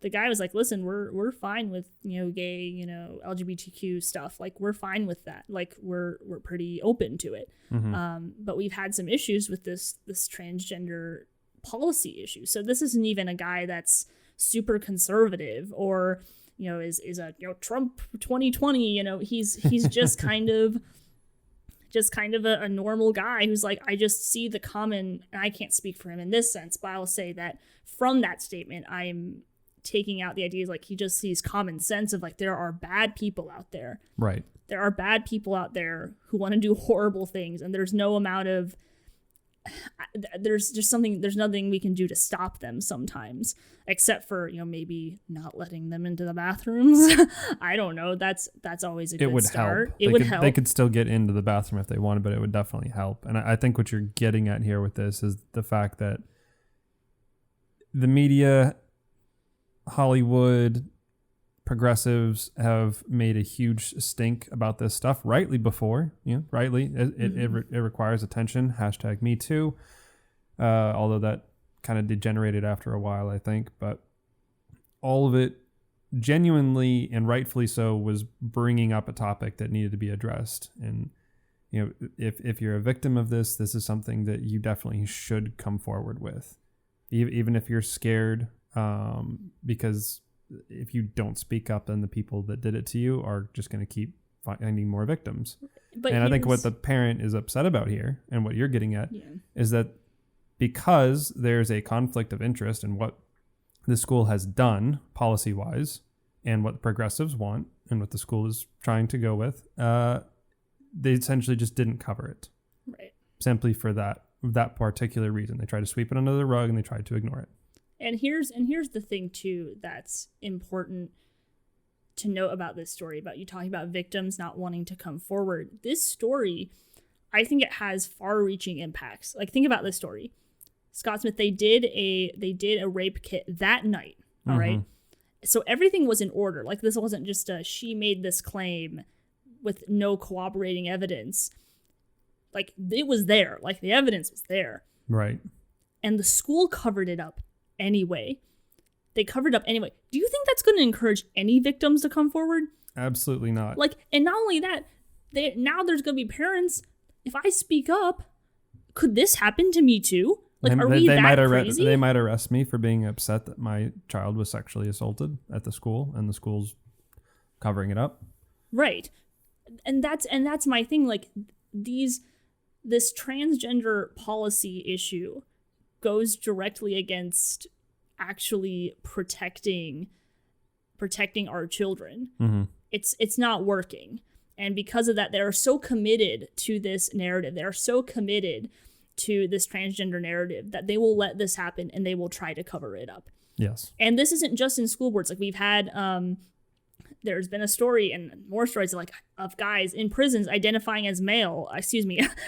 the guy was like, listen, we're fine with, gay, LGBTQ stuff. Like, we're fine with that. Like, we're pretty open to it. Mm-hmm. But we've had some issues with this transgender policy issue. So this isn't even a guy that's super conservative or, is a, Trump 2020, he's just kind of a normal guy who's like, I just see the common, and I can't speak for him in this sense, but I'll say that from that statement, I'm taking out the idea like he just sees common sense of like, there are bad people out there. Right. There are bad people out there who want to do horrible things, and there's no amount of, there's nothing we can do to stop them sometimes, except for, maybe not letting them into the bathrooms. I don't know. That's always a good start. Help. It would help. They could still get into the bathroom if they wanted, but it would definitely help. And I think what you're getting at here with this is the fact that the media, Hollywood, progressives have made a huge stink about this stuff, rightly before, rightly. It requires attention. #MeToo. Although that kind of degenerated after a while, I think. But all of it, genuinely and rightfully so, was bringing up a topic that needed to be addressed. And, if you're a victim of this is something that you definitely should come forward with. Even if you're scared, because if you don't speak up, then the people that did it to you are just going to keep finding more victims. And I think what the parent is upset about here, and what you're getting at, is that because there's a conflict of interest in what the school has done policy-wise and what the progressives want and what the school is trying to go with, they essentially just didn't cover it. Right. Simply for that particular reason. They tried to sweep it under the rug and they tried to ignore it. And here's the thing too that's important to note about this story, about you talking about victims not wanting to come forward. This story, I think it has far-reaching impacts. Like, think about this story. Scott Smith, they did a rape kit that night. All right. So everything was in order. Like, this wasn't just she made this claim with no corroborating evidence. Like, it was there. Like, the evidence was there. Right. And the school covered it up anyway. They covered up anyway. Do you think that's going to encourage any victims to come forward? Absolutely not. Like, and not only that, now there's going to be parents. If I speak up, could this happen to me too? Like, are we that crazy? They might arrest me for being upset that my child was sexually assaulted at the school, and the school's covering it up. Right. And that's my thing. Like, this transgender policy issue goes directly against actually protecting our children. Mm-hmm. It's not working. And because of that, they are so committed to this narrative. They are so committed to this transgender narrative that they will let this happen and they will try to cover it up. Yes. And this isn't just in school boards. Like, we've had, there's been a story and more stories of guys in prisons identifying as male,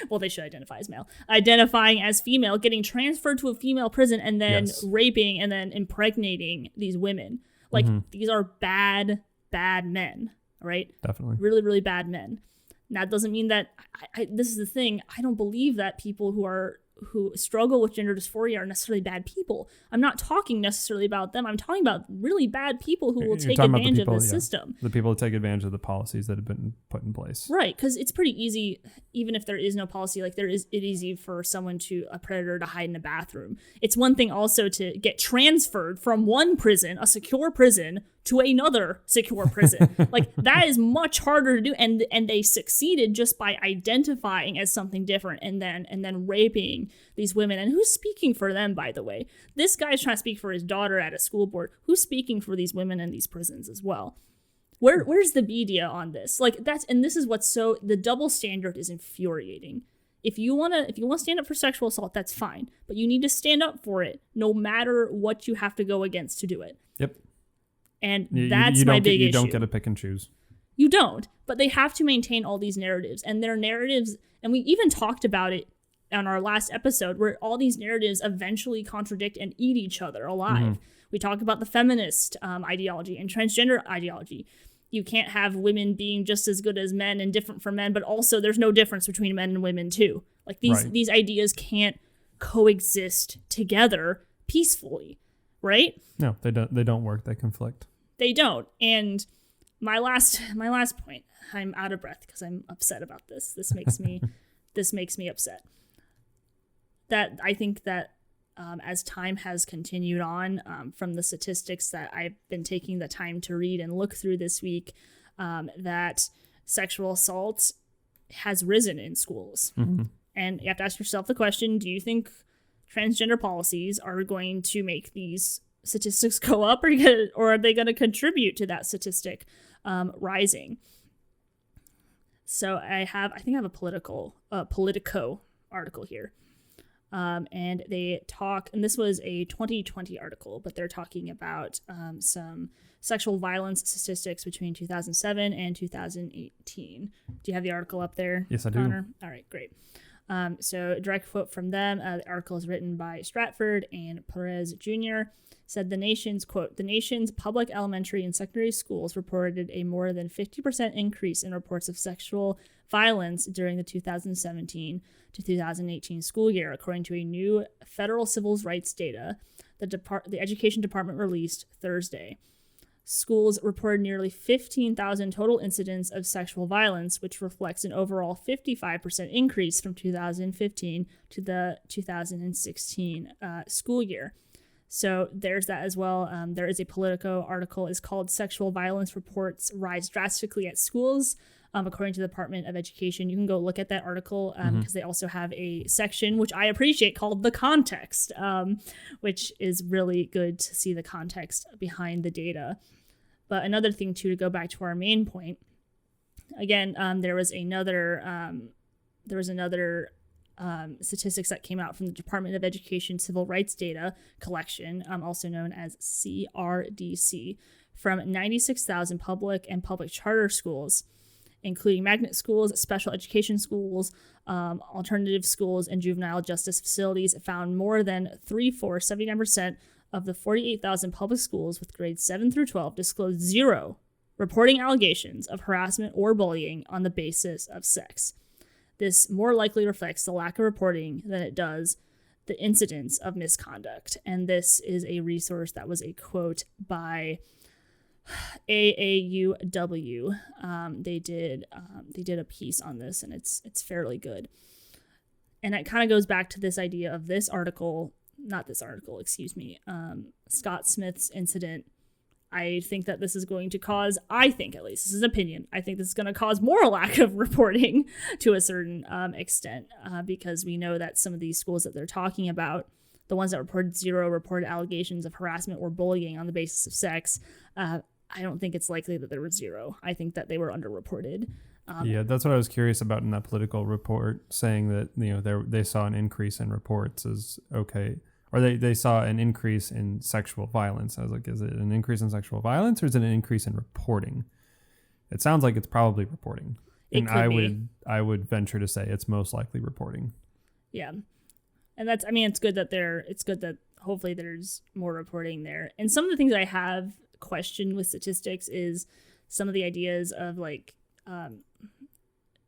well, they should identify as male, identifying as female, getting transferred to a female prison and then raping and then impregnating these women. Like, these are bad men, right? Definitely. Really, really bad men. Now, it doesn't mean that, this is the thing, I don't believe that people who struggle with gender dysphoria are necessarily bad people. I'm not talking necessarily about them. I'm talking about really bad people who will take advantage of the system. The people that take advantage of the policies that have been put in place. Right, because it's pretty easy, even if there is no policy, like it's easy for a predator to hide in a bathroom. It's one thing also to get transferred from one prison, a secure prison, to another secure prison. Like, that is much harder to do, and they succeeded just by identifying as something different and then raping these women. And who's speaking for them, by the way? This guy's trying to speak for his daughter at a school board. Who's speaking for these women in these prisons as well? Where's the media on this? Like, this is what's the double standard is infuriating. if you want to stand up for sexual assault, that's fine, but you need to stand up for it no matter what you have to go against to do it. Yep. And that's my big issue. You don't get to pick and choose. You don't, but they have to maintain all these narratives, and their narratives, and we even talked about it on our last episode, where all these narratives eventually contradict and eat each other alive. We talk about the feminist ideology and transgender ideology. You can't have women being just as good as men and different from men, but also there's no difference between men and women too. Like these ideas can't coexist together peacefully, right? No, they don't work. They conflict. They don't. And my last point, I'm out of breath because I'm upset about this. This makes me upset. That I think that as time has continued on, from the statistics that I've been taking the time to read and look through this week, that sexual assault has risen in schools. And you have to ask yourself the question, do you think transgender policies are going to make these statistics go up, or are they going to contribute to that statistic rising? So I think I have a Politico article here. And they talk, and this was a 2020 article, but they're talking about some sexual violence statistics between 2007 and 2018. Do you have the article up there? Yes, I Connor? do. All right, great. So a direct quote from them. The article is written by Stratford and Perez Jr. Said the nation's public elementary and secondary schools reported a more than 50% increase in reports of sexual violence during the 2017 to 2018 school year, according to a new federal civil rights data the Education Department released Thursday. Schools reported nearly 15,000 total incidents of sexual violence, which reflects an overall 55% increase from 2015 to the 2016 school year. So there's that as well. There is a Politico article. It's called Sexual Violence Reports Rise Drastically at Schools, according to the Department of Education. You can go look at that article because they also have a section, which I appreciate, called The Context, which is really good to see the context behind the data. But another thing, too, to go back to our main point, again, there was another statistics that came out from the Department of Education Civil Rights Data Collection, also known as CRDC, from 96,000 public and public charter schools, including magnet schools, special education schools, alternative schools, and juvenile justice facilities. Found more than 79% of the 48,000 public schools with grades 7 through 12 disclosed zero reporting allegations of harassment or bullying on the basis of sex. This more likely reflects the lack of reporting than it does the incidence of misconduct. And this is a resource that was a quote by AAUW. They did a piece on this, and it's fairly good. And it kind of goes back to this idea of Scott Smith's incident. I think that this is going to cause, at least, this is opinion, I think this is going to cause more lack of reporting to a certain extent, because we know that some of these schools that they're talking about, the ones that reported zero reported allegations of harassment or bullying on the basis of sex, I don't think it's likely that there were zero. I think that they were underreported. Yeah, that's what I was curious about in that Political report, saying that they saw an increase in reports is okay. Or they saw an increase in sexual violence. I was like, is it an increase in sexual violence or is it an increase in reporting? It sounds like it's probably reporting. And I would venture to say it's most likely reporting. Yeah. And it's good that hopefully there's more reporting there. And some of the things I have questioned with statistics is some of the ideas of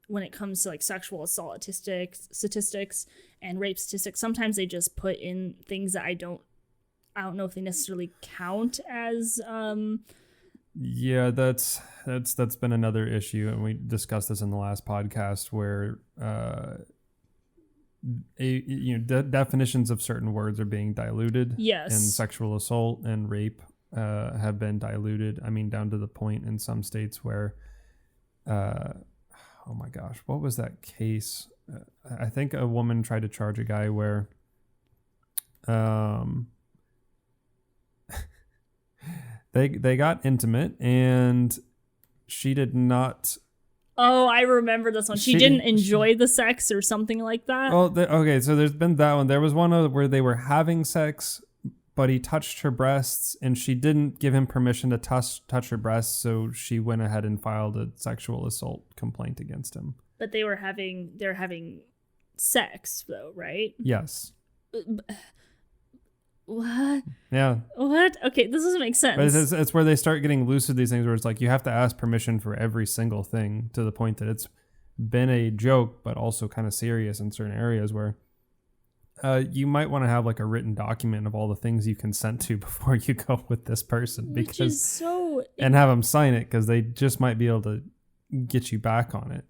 when it comes to sexual assault statistics and rape statistics, sometimes they just put in things that I don't know if they necessarily count as. Yeah, that's been another issue, and we discussed this in the last podcast where definitions of certain words are being diluted. Yes, and sexual assault and rape have been diluted. I mean, down to the point in some states where. Oh my gosh, what was that case? I think a woman tried to charge a guy where they got intimate and she did not Oh, I remember this one. She didn't enjoy the sex or something like that. Oh, okay. So there's been that one. There was one where they were having sex, but he touched her breasts, and she didn't give him permission to touch her breasts, so she went ahead and filed a sexual assault complaint against him. But they're having sex though, right? Yes. What? Yeah. What? Okay, this doesn't make sense. But it's where they start getting loose with these things, where it's like you have to ask permission for every single thing, to the point that it's been a joke, but also kind of serious in certain areas where you might want to have like a written document of all the things you consent to before you go with this person, and have them sign it, because they just might be able to get you back on it.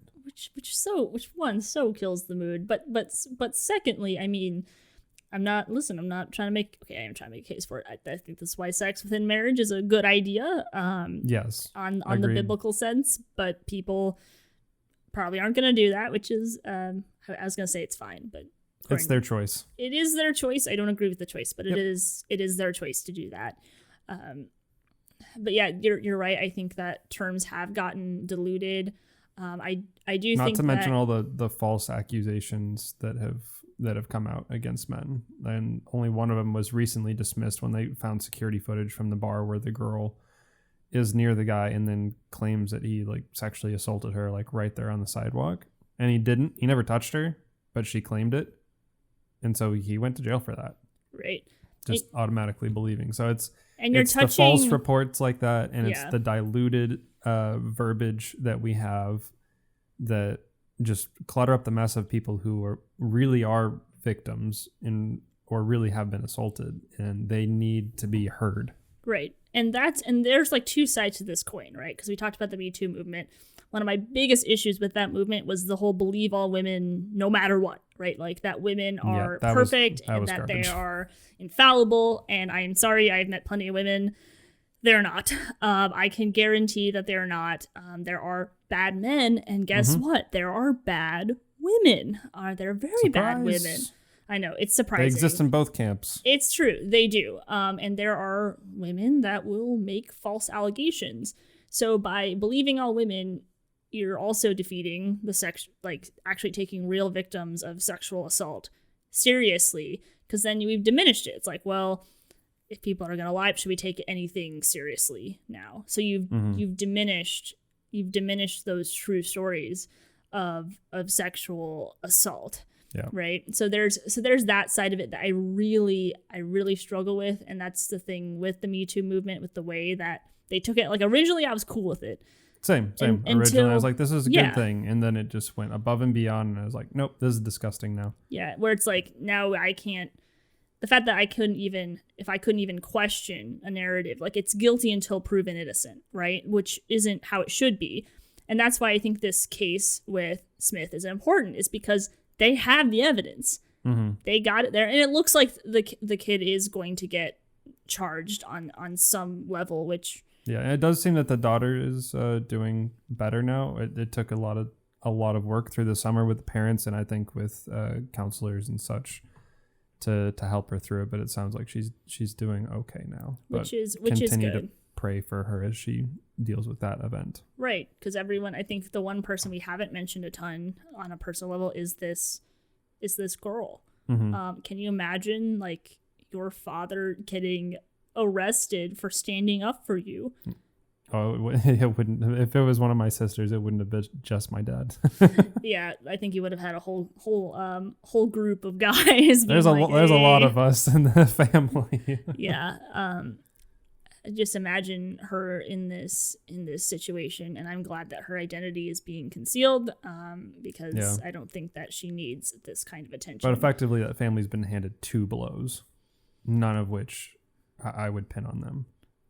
Which so kills the mood. But secondly, I mean, I'm not trying to make I am trying to make a case for it. I think that's why sex within marriage is a good idea. Yes. On the biblical sense, but people probably aren't going to do that, which is I was going to say it's fine, but it's their choice. It is their choice. I don't agree with the choice, but it is their choice to do that. But yeah, you're right. I think that terms have gotten diluted. I do not think to mention all the false accusations that have come out against men, and only one of them was recently dismissed when they found security footage from the bar where the girl is near the guy and then claims that he like sexually assaulted her like right there on the sidewalk, and he never touched her, but she claimed it, and so he went to jail for that. Right. Just automatically believing. So it's the false reports like that, and it's the diluted verbiage that we have that just clutter up the mess of people who really are victims or really have been assaulted, and they need to be heard. Right. And there's like two sides to this coin, right? Because we talked about the Me Too movement. One of my biggest issues with that movement was the whole believe all women no matter what, right? Like that women are perfect and that garbage. They are infallible. And I am sorry, I've met plenty of women. They're not. I can guarantee that they're not. There are bad men, and guess what? There are bad women. They're very bad women. I know, it's surprising. They exist in both camps. It's true, they do. And there are women that will make false allegations. So by believing all women, you're also defeating the actually taking real victims of sexual assault seriously, because then we've diminished it. It's like, well, if people are going to lie, should we take anything seriously now? So you've diminished those true stories of sexual assault. Yeah. Right. So there's that side of it that I really struggle with, and that's the thing with the Me Too movement, with the way that they took it. Like originally, I was cool with it. Same. Originally, I was like, this is a good thing, and then it just went above and beyond, and I was like, nope, this is disgusting now. Yeah, where it's like now I can't. The fact that I couldn't even question a narrative, like it's guilty until proven innocent, right? Which isn't how it should be. And that's why I think this case with Smith is important, is because they have the evidence. Mm-hmm. They got it there. And it looks like the kid is going to get charged on some level, which... Yeah, and it does seem that the daughter is doing better now. It took a lot of work through the summer with the parents, and I think with counselors and such, to help her through it, but it sounds like she's doing okay now. Which is continue good. To pray for her as she deals with that event. Right, because everyone, I think the one person we haven't mentioned a ton on a personal level is this girl. Mm-hmm. Can you imagine like your father getting arrested for standing up for you? Oh, it wouldn't. If it was one of my sisters, it wouldn't have been just my dad. Yeah, I think you would have had a whole group of guys. There's a lot of us in the family. Yeah. Just imagine her in this situation, and I'm glad that her identity is being concealed, because I don't think that she needs this kind of attention. But effectively, that family's been handed 2 blows, none of which I would pin on them.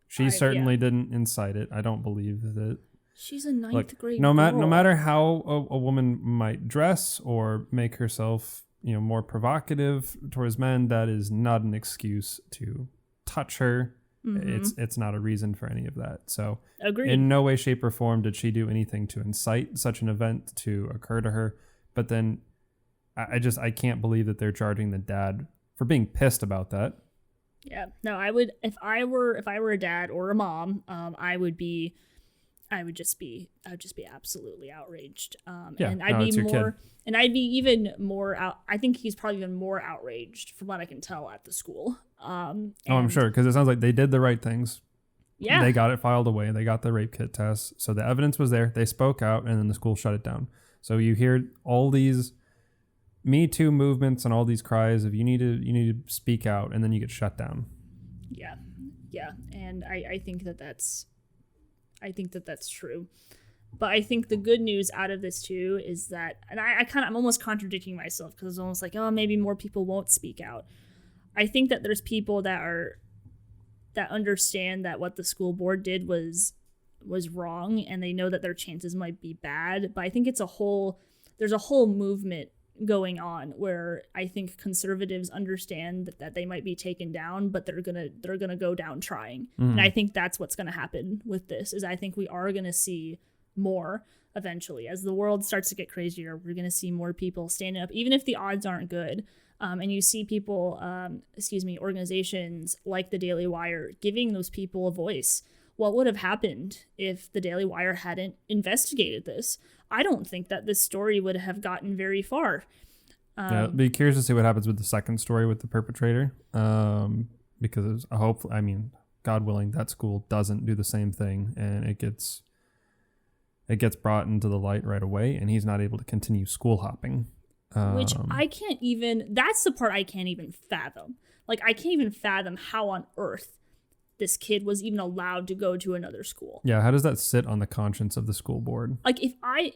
She certainly didn't incite it. I don't believe that. She's a ninth grade no girl. No matter how a woman might dress or make herself, more provocative towards men, that is not an excuse to touch her. Mm-hmm. It's not a reason for any of that. So agreed. In no way, shape, or form did she do anything to incite such an event to occur to her. But then I can't believe that they're charging the dad for being pissed about that. Yeah, no, I would, if I were a dad or a mom, I would be I would just be absolutely outraged. Yeah, and I'd be more, and I'd be even more out. I think he's probably even more outraged from what I can tell at the school. I'm sure, because it sounds like they did the right things. Yeah, they got it filed away. They got the rape kit test, so the evidence was there. They spoke out, and then the school shut it down. So you hear all these Me Too movements and all these cries of you need to speak out, and then you get shut down. Yeah, and I think that's true. But I think the good news out of this too is that, and I'm almost contradicting myself because it's almost like, oh, maybe more people won't speak out. I think that there's people that understand that what the school board did was wrong, and they know that their chances might be bad. But I think there's a whole movement going on where I think conservatives understand that they might be taken down, but they're gonna go down trying. And I think that's what's gonna happen with this. Is I think we are gonna see more eventually as the world starts to get crazier. We're gonna see more people standing up, even if the odds aren't good. And you see people, organizations like the Daily Wire giving those people a voice. What would have happened if the Daily Wire hadn't investigated this? I don't think that this story would have gotten very far. I'd be curious to see what happens with the second story with the perpetrator. Because God willing, that school doesn't do the same thing, and it gets brought into the light right away, and he's not able to continue school hopping. Which I can't even, that's the part I can't even fathom. Like, I can't even fathom how on earth this kid was even allowed to go to another school. Yeah, how does that sit on the conscience of the school board? Like, if I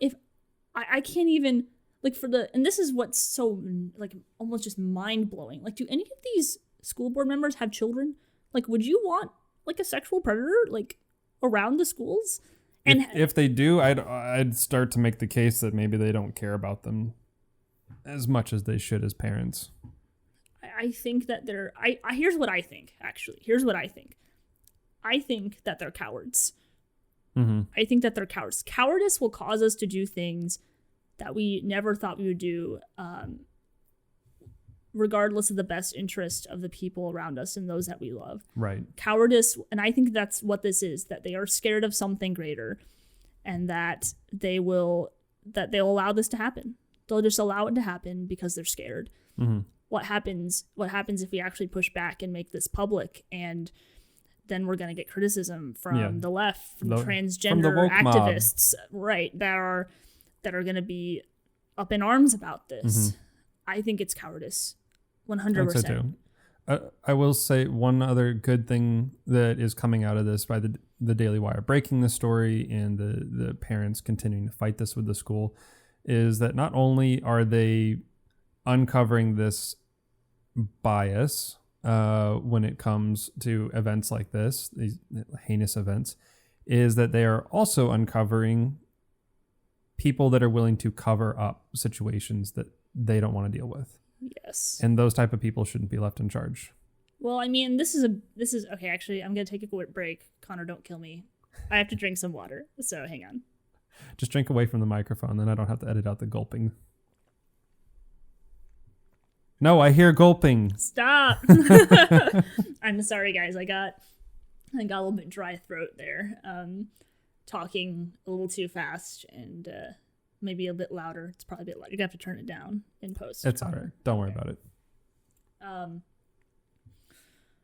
can't even, like, and this is what's so, like, almost just mind-blowing. Like, do any of these school board members have children? Like, would you want, like, a sexual predator, like, around the schools? And if they do, I'd start to make the case that maybe they don't care about them as much as they should as parents. I think that here's what I think, actually. Here's what I think. I think that they're cowards. Mm-hmm. I think that they're cowards. Cowardice will cause us to do things that we never thought we would do, regardless of the best interest of the people around us and those that we love. Right. Cowardice, and I think that's what this is, that they are scared of something greater, and that they'll allow this to happen. They'll just allow it to happen because they're scared. Mm-hmm. What happens if we actually push back and make this public, and then we're going to get criticism from the left, from transgender activists, right, that are going to be up in arms about this. Mm-hmm. I think it's cowardice, 100%. I think so too. I will say one other good thing that is coming out of this by the Daily Wire breaking the story and the parents continuing to fight this with the school is that not only are they uncovering this bias when it comes to events like this, these heinous events, is that they are also uncovering people that are willing to cover up situations that they don't want to deal with. Yes. And those type of people shouldn't be left in charge. Well, I mean, this is okay, actually, I'm going to take a quick break. Connor, don't kill me. I have to drink some water, so hang on. Just drink away from the microphone, then I don't have to edit out the gulping. No, I hear gulping. Stop. I'm sorry, guys. I got a little bit dry throat there. Talking a little too fast and maybe a bit louder. It's probably a bit louder. You're going to have to turn it down in post. It's all right. Don't worry about it.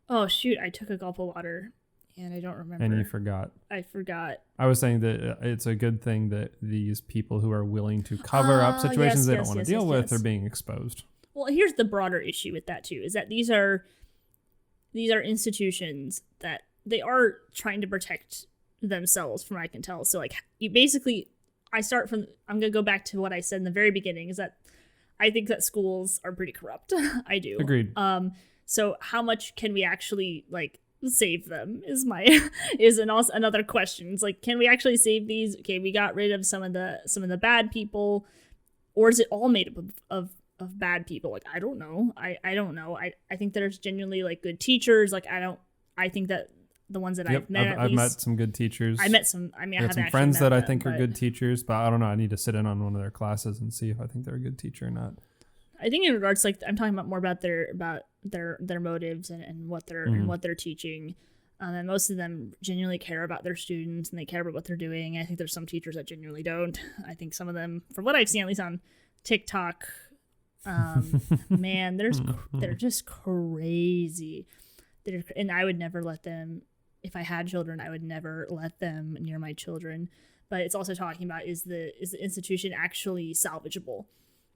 Oh, shoot. I took a gulp of water and I don't remember. And you forgot. I forgot. I was saying that it's a good thing that these people who are willing to cover up situations they don't want to deal with are being exposed. Well, here's the broader issue with that too, is that these are institutions that they are trying to protect themselves, from what I can tell. So like, you basically, I'm going to go back to what I said in the very beginning, is that I think that schools are pretty corrupt. I do. Agreed. So how much can we actually like save them is another question. It's like, can we actually save these? Okay, we got rid of some of the bad people, or is it all made up of bad people? Like, I don't know. I don't know. I think there's genuinely like good teachers. Like, I think that the ones that I've met, I've met some good teachers. I met some. I mean, I have some friends that I think are good teachers, but I don't know. I need to sit in on one of their classes and see if I think they're a good teacher or not. I think in regards to, like, I'm talking about more about their motives and what they're and what they're teaching. And most of them genuinely care about their students and they care about what they're doing. I think there's some teachers that genuinely don't. I think some of them, from what I've seen, at least on TikTok, man, they're just crazy. And I would never let them, if I had children, I would never let them near my children. But it's also talking about, is the institution actually salvageable?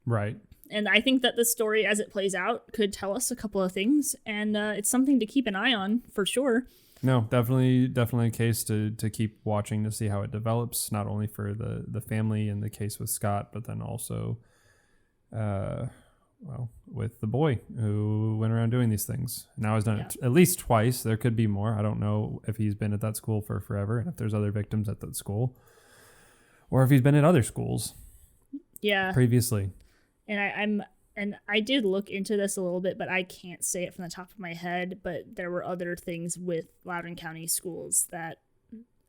Right. And I think that the story as it plays out could tell us a couple of things, and it's something to keep an eye on for sure. No, definitely a case to keep watching to see how it develops, not only for the family and the case with Scott, but then also with the boy who went around doing these things. Now he's done it at least twice. There could be more. I don't know if he's been at that school for forever and if there's other victims at that school, or if he's been at other schools previously. And I did look into this a little bit, but I can't say it from the top of my head. But there were other things with Loudoun County schools that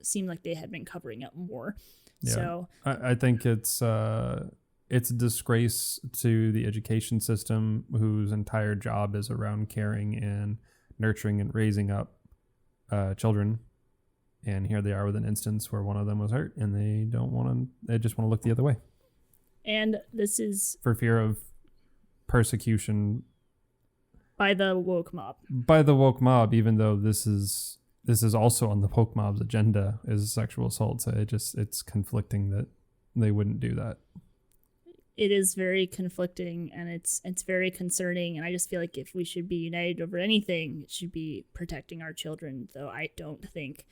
seemed like they had been covering up more. Yeah. So I think it's a disgrace to the education system, whose entire job is around caring and nurturing and raising up children. And here they are with an instance where one of them was hurt, and they just want to look the other way. And this is for fear of persecution by the woke mob. Even though this is also on the woke mob's agenda, is sexual assault. So it's conflicting that they wouldn't do that. It is very conflicting, and it's very concerning. And I just feel like if we should be united over anything, it should be protecting our children. Though I don't think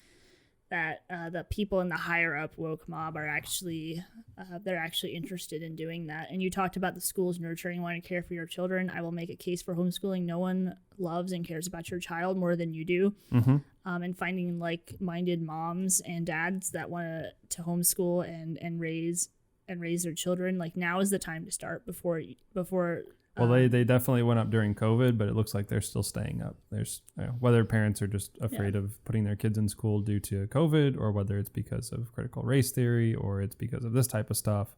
that the people in the higher up woke mob are actually they're actually interested in doing that. And you talked about the schools nurturing, wanting to care for your children. I will make a case for homeschooling. No one loves and cares about your child more than you do. Mm-hmm. And finding like-minded moms and dads that want to homeschool and raise their children. Like, now is the time to start before. Well, they definitely went up during COVID, but it looks like they're still staying up. There's whether parents are just afraid of putting their kids in school due to COVID, or whether it's because of critical race theory, or it's because of this type of stuff,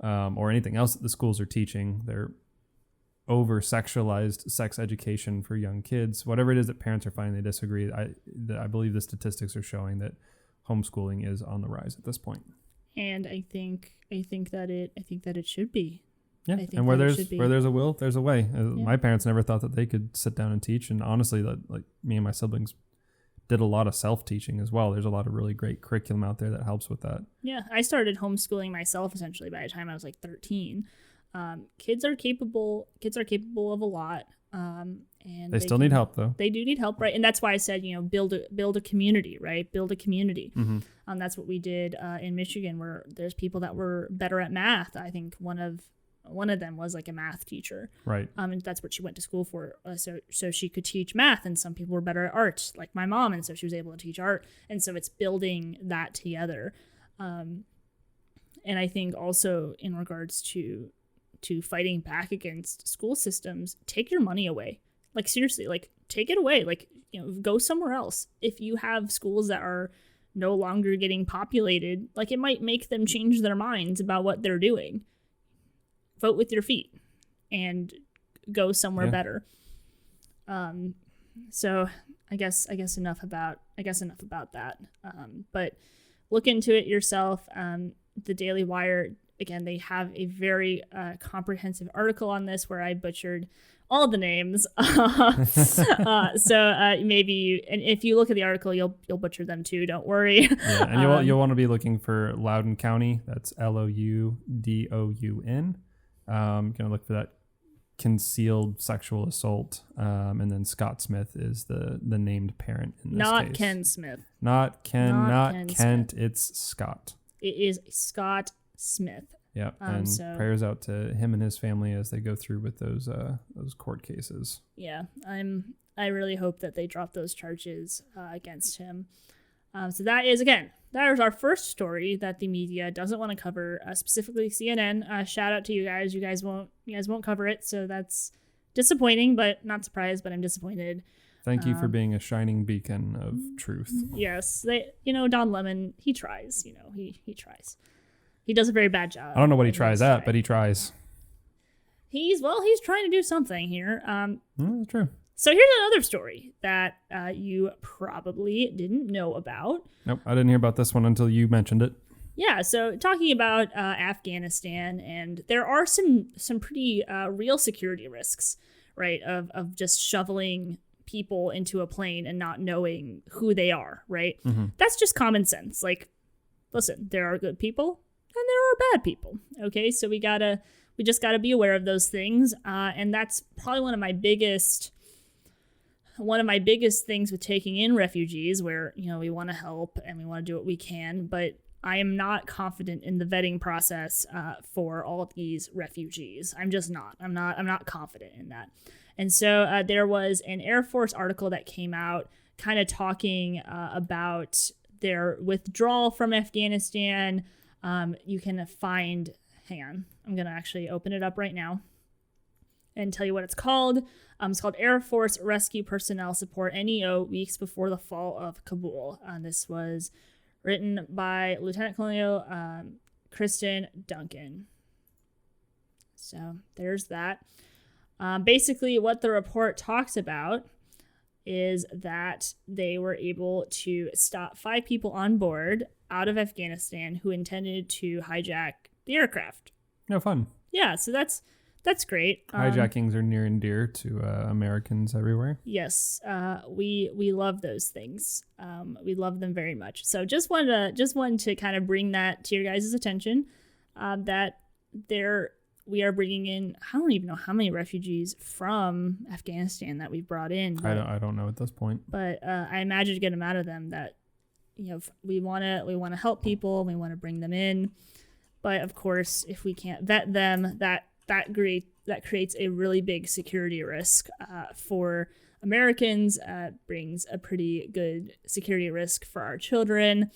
or anything else that the schools are teaching. They're over-sexualized sex education for young kids. Whatever it is that parents are finding they disagree, I believe the statistics are showing that homeschooling is on the rise at this point. And I think that it should be. Yeah, and where there's a will, there's a way. My parents never thought that they could sit down and teach, and honestly, like me and my siblings did a lot of self-teaching as well. There's a lot of really great curriculum out there that helps with that. Yeah, I started homeschooling myself essentially by the time I was like 13. Kids are capable of a lot, and they still need help though. They do need help, right? And that's why I said, build a community, right? Build a community. Mm-hmm. That's what we did in Michigan, where there's people that were better at math. I think one of them was like a math teacher. Right. And that's what she went to school for. So she could teach math, and some people were better at art, like my mom. And so she was able to teach art. And so it's building that together. And I think also in regards to fighting back against school systems, take your money away. Like, seriously, like, take it away. Like, go somewhere else. If you have schools that are no longer getting populated, like, it might make them change their minds about what they're doing. Vote with your feet and go somewhere better. So I guess enough about that. But look into it yourself. The Daily Wire, again, they have a very comprehensive article on this where I butchered all the names. So maybe, and if you look at the article, you'll butcher them too. Don't worry. Yeah, and you'll want to be looking for Loudoun County. That's Loudoun. Gonna look for that concealed sexual assault, and then Scott Smith is the named parent in this not case. Ken Smith. Not Ken Kent. Smith. It's Scott. It is Scott Smith. Yeah, and prayers out to him and his family as they go through with those court cases. Yeah, I really hope that they drop those charges against him. So that is our first story that the media doesn't want to cover, specifically CNN. Shout out to you guys. You guys won't cover it, so that's disappointing, but not surprised. But I'm disappointed. Thank you for being a shining beacon of truth. Yes, Don Lemon, he tries. He tries. He does a very bad job. I don't know what he tries at, but he tries. He's trying to do something here. That's true. So here's another story that you probably didn't know about. Nope, I didn't hear about this one until you mentioned it. Yeah, so talking about Afghanistan, and there are some pretty real security risks, right, of just shoveling people into a plane and not knowing who they are, right? Mm-hmm. That's just common sense. Like, listen, there are good people and there are bad people, okay? So we just gotta be aware of those things, and that's probably one of my biggest things with taking in refugees, where, you know, we want to help and we want to do what we can, but I am not confident in the vetting process for all of these refugees. I'm just not. I'm not confident in that. And so there was an Air Force article that came out kind of talking about their withdrawal from Afghanistan. You can find, hang on, I'm going to actually open it up right now and tell you what it's called. It's called Air Force Rescue Personnel Support, NEO, weeks before the fall of Kabul. This was written by Lieutenant Colonel Kristen Duncan. So there's that. Basically, what the report talks about is that they were able to stop 5 people on board out of Afghanistan who intended to hijack the aircraft. No fun. Yeah, so that's great. Hijackings are near and dear to Americans everywhere. Yes, we love those things. We love them very much. So just wanted to kind of bring that to your guys' attention. That we are bringing in, I don't even know how many refugees from Afghanistan that we've brought in. But, I don't know at this point. But I imagine a good amount of them that, you know, we want to help people, we want to bring them in. But of course, if we can't vet them, that creates a really big security risk for Americans. Brings a pretty good security risk for our children.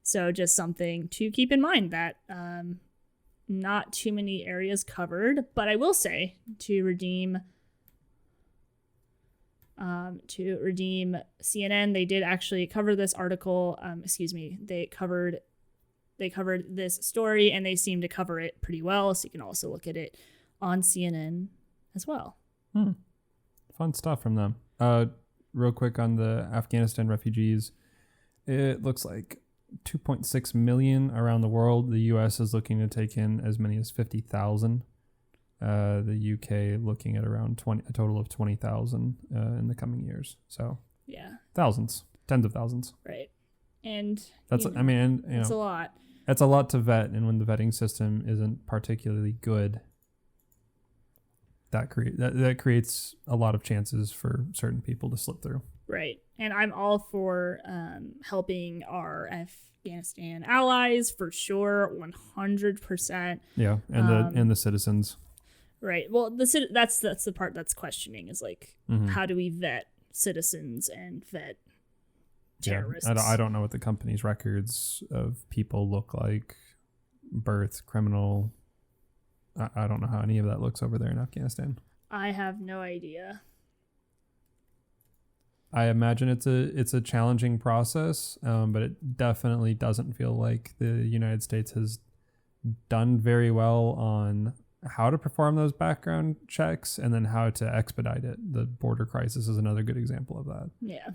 So just something to keep in mind, that not too many areas covered. But I will say, to redeem CNN, they did actually cover this article. They covered this story, and they seem to cover it pretty well. So you can also look at it on CNN as well. Fun stuff from them. Real quick on the Afghanistan refugees, it looks like 2.6 million around the world. The U.S. is looking to take in as many as 50,000. The U.K. looking at around a total of 20,000 in the coming years. So yeah, thousands, tens of thousands. Right, and that's it's a lot. That's a lot to vet, and when the vetting system isn't particularly good, that creates a lot of chances for certain people to slip through. Right. And I'm all for helping our Afghanistan allies, for sure, 100%. Yeah, and the citizens. Right. Well, that's the part that's questioning, is like, how do we vet citizens and vet terrorists? Yeah, I don't know what the company's records of people look like, birth, criminal. I don't know how any of that looks over there in Afghanistan. I have no idea. I imagine it's a challenging process, but it definitely doesn't feel like the United States has done very well on how to perform those background checks and then how to expedite it. The border crisis is another good example of that. Yeah.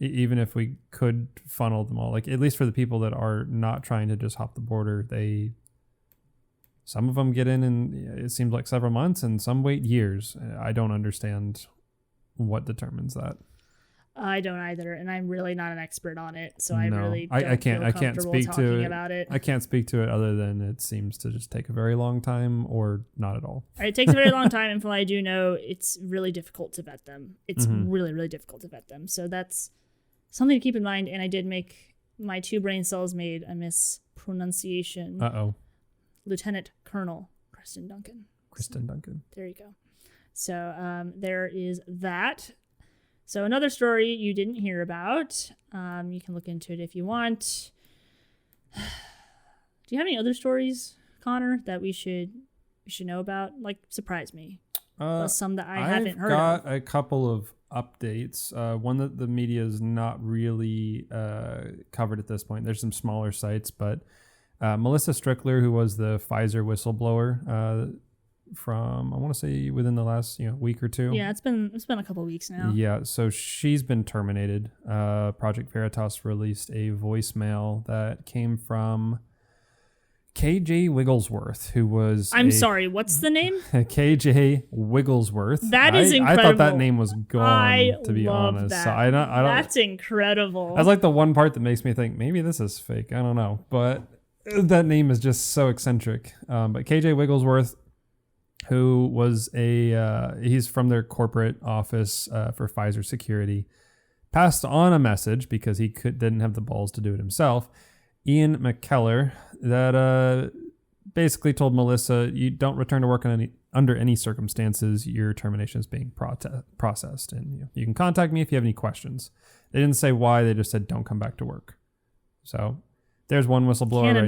Even if we could funnel them all, like at least for the people that are not trying to just hop the border, some of them get in it seems like several months, and some wait years. I don't understand what determines that. I don't either, and I'm really not an expert on it, so I really I can't speak to it about it. I can't speak to it other than it seems to just take a very long time, or not at all. It takes a very long time, and from what I do know, it's really difficult to vet them. It's really, really difficult to vet them. So that's something to keep in mind. And I did make my 2 brain cells made a mispronunciation. Lieutenant Colonel Kristen Duncan. There you go. So there is that. So another story you didn't hear about. You can look into it if you want. Do you have any other stories, Connor, that we should know about? Like, surprise me. Some that I haven't heard of. I've got a couple of updates. One that the media is not really covered at this point. There's some smaller sites, but Melissa Strickler, who was the Pfizer whistleblower from, I want to say within the last week or two. Yeah, it's been a couple weeks now. Yeah, so she's been terminated. Project Veritas released a voicemail that came from KJ Wigglesworth, who was sorry, what's the name? KJ Wigglesworth. That is incredible. I thought that name was gone, to be honest. That. So I don't. That's incredible. That's like the one part that makes me think maybe this is fake. I don't know, but that name is just so eccentric. But KJ Wigglesworth, who was he's from their corporate office for Pfizer security, passed on a message because he didn't have the balls to do it himself. Ian McKellar, that basically told Melissa, you don't return to work under any circumstances. Your termination is being processed, and you can contact me if you have any questions. They didn't say why. They just said don't come back to work. So there's one whistleblower there.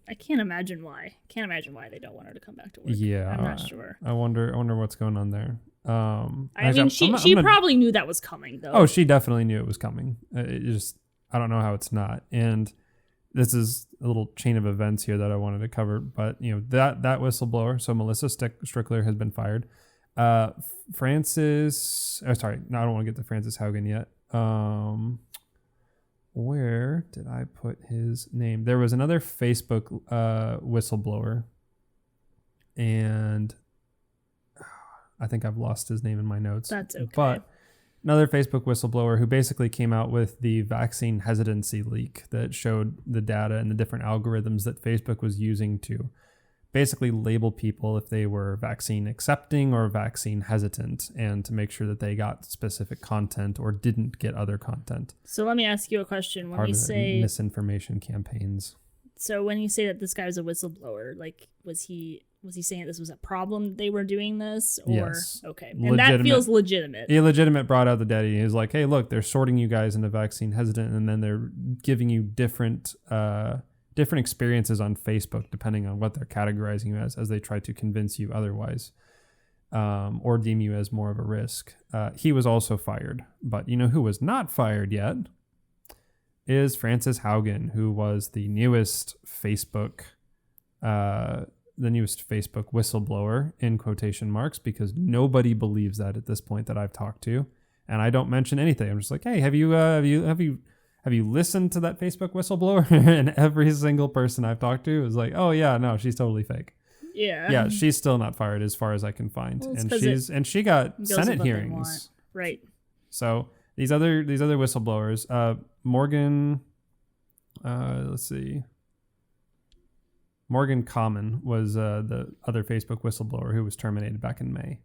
I can't imagine why. Can't imagine why they don't want her to come back to work. Yeah, I'm not sure. I wonder what's going on there. She probably knew that was coming, though. Oh, she definitely knew it was coming. I don't know how it's not. And this is a little chain of events here that I wanted to cover, but that whistleblower. So Melissa Strickler has been fired. I don't want to get to Francis Haugen yet. Where did I put his name? There was another Facebook whistleblower, and I think I've lost his name in my notes. That's okay. But another Facebook whistleblower who basically came out with the vaccine hesitancy leak that showed the data and the different algorithms that Facebook was using to basically label people if they were vaccine accepting or vaccine hesitant, and to make sure that they got specific content or didn't get other content. So let me ask you a question. When Part you of say misinformation campaigns. So when you say that this guy was a whistleblower, like was he saying this was a problem that they were doing this? Or yes. Okay. And that feels legitimate. Illegitimate brought out the data. He was like, hey, look, they're sorting you guys into vaccine hesitant, and then they're giving you different experiences on Facebook depending on what they're categorizing you as they try to convince you otherwise, or deem you as more of a risk. He was also fired. But who was not fired yet is Francis Haugen, who was the newest Facebook whistleblower, in quotation marks, because nobody believes that at this point that I've talked to. And I don't mention anything. I'm just like, hey, have you listened to that Facebook whistleblower? And every single person I've talked to is like, oh yeah, no, she's totally fake. Yeah. Yeah, she's still not fired as far as I can find. Well, and she got Senate hearings. Right. So these other whistleblowers, Morgan, let's see. Morgan Common was the other Facebook whistleblower who was terminated back in May.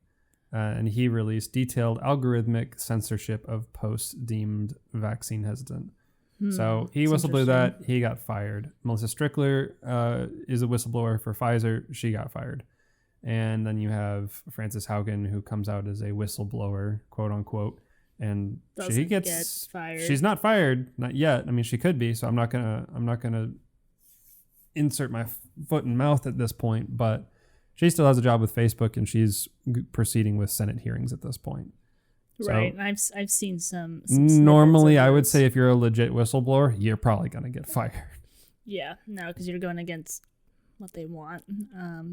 And he released detailed algorithmic censorship of posts deemed vaccine hesitant. So he whistleblew that. He got fired. Melissa Strickler is a whistleblower for Pfizer. She got fired. And then you have Francis Haugen, who comes out as a whistleblower, quote unquote. And she gets fired. She's not fired, not yet. I mean, she could be. So I'm not gonna insert my foot in mouth at this point. But she still has a job with Facebook, and she's proceeding with Senate hearings at this point. Right. So, I've seen some normally, I would say if you're a legit whistleblower, you're probably going to get fired. Yeah. No, because you're going against what they want.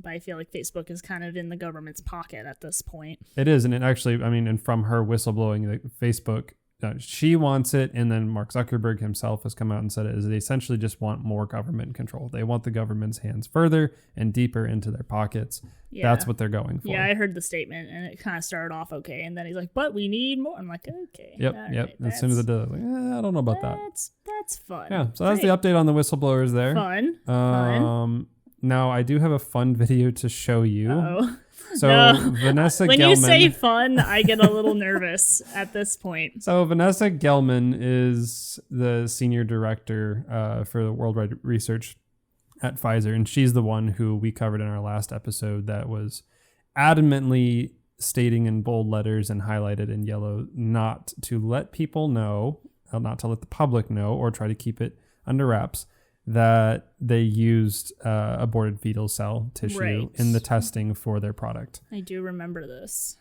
But I feel like Facebook is kind of in the government's pocket at this point. It is. And it actually, I mean, and from her whistleblowing, like Facebook, she wants it. And then Mark Zuckerberg himself has come out and said it is they essentially just want more government control. They want the government's hands further and deeper into their pockets. Yeah. That's what they're going for. Yeah, I heard the statement, and it kind of started off okay. And then he's like, but we need more. I'm like, okay. Yep. Right, as soon as it does, like, I don't know about that. That's fun. Yeah, so that's the update on the whistleblowers there. Fun. Now, I do have a fun video to show you. Uh-oh. So no. Vanessa when Gelman. You say fun, I get a little nervous at this point. So Vanessa Gelman is the senior director for the worldwide research at Pfizer, and she's the one who we covered in our last episode that was adamantly stating in bold letters and highlighted in yellow not to let people know, not to let the public know, or try to keep it under wraps, that they used aborted fetal cell tissue in the testing for their product. I do remember this.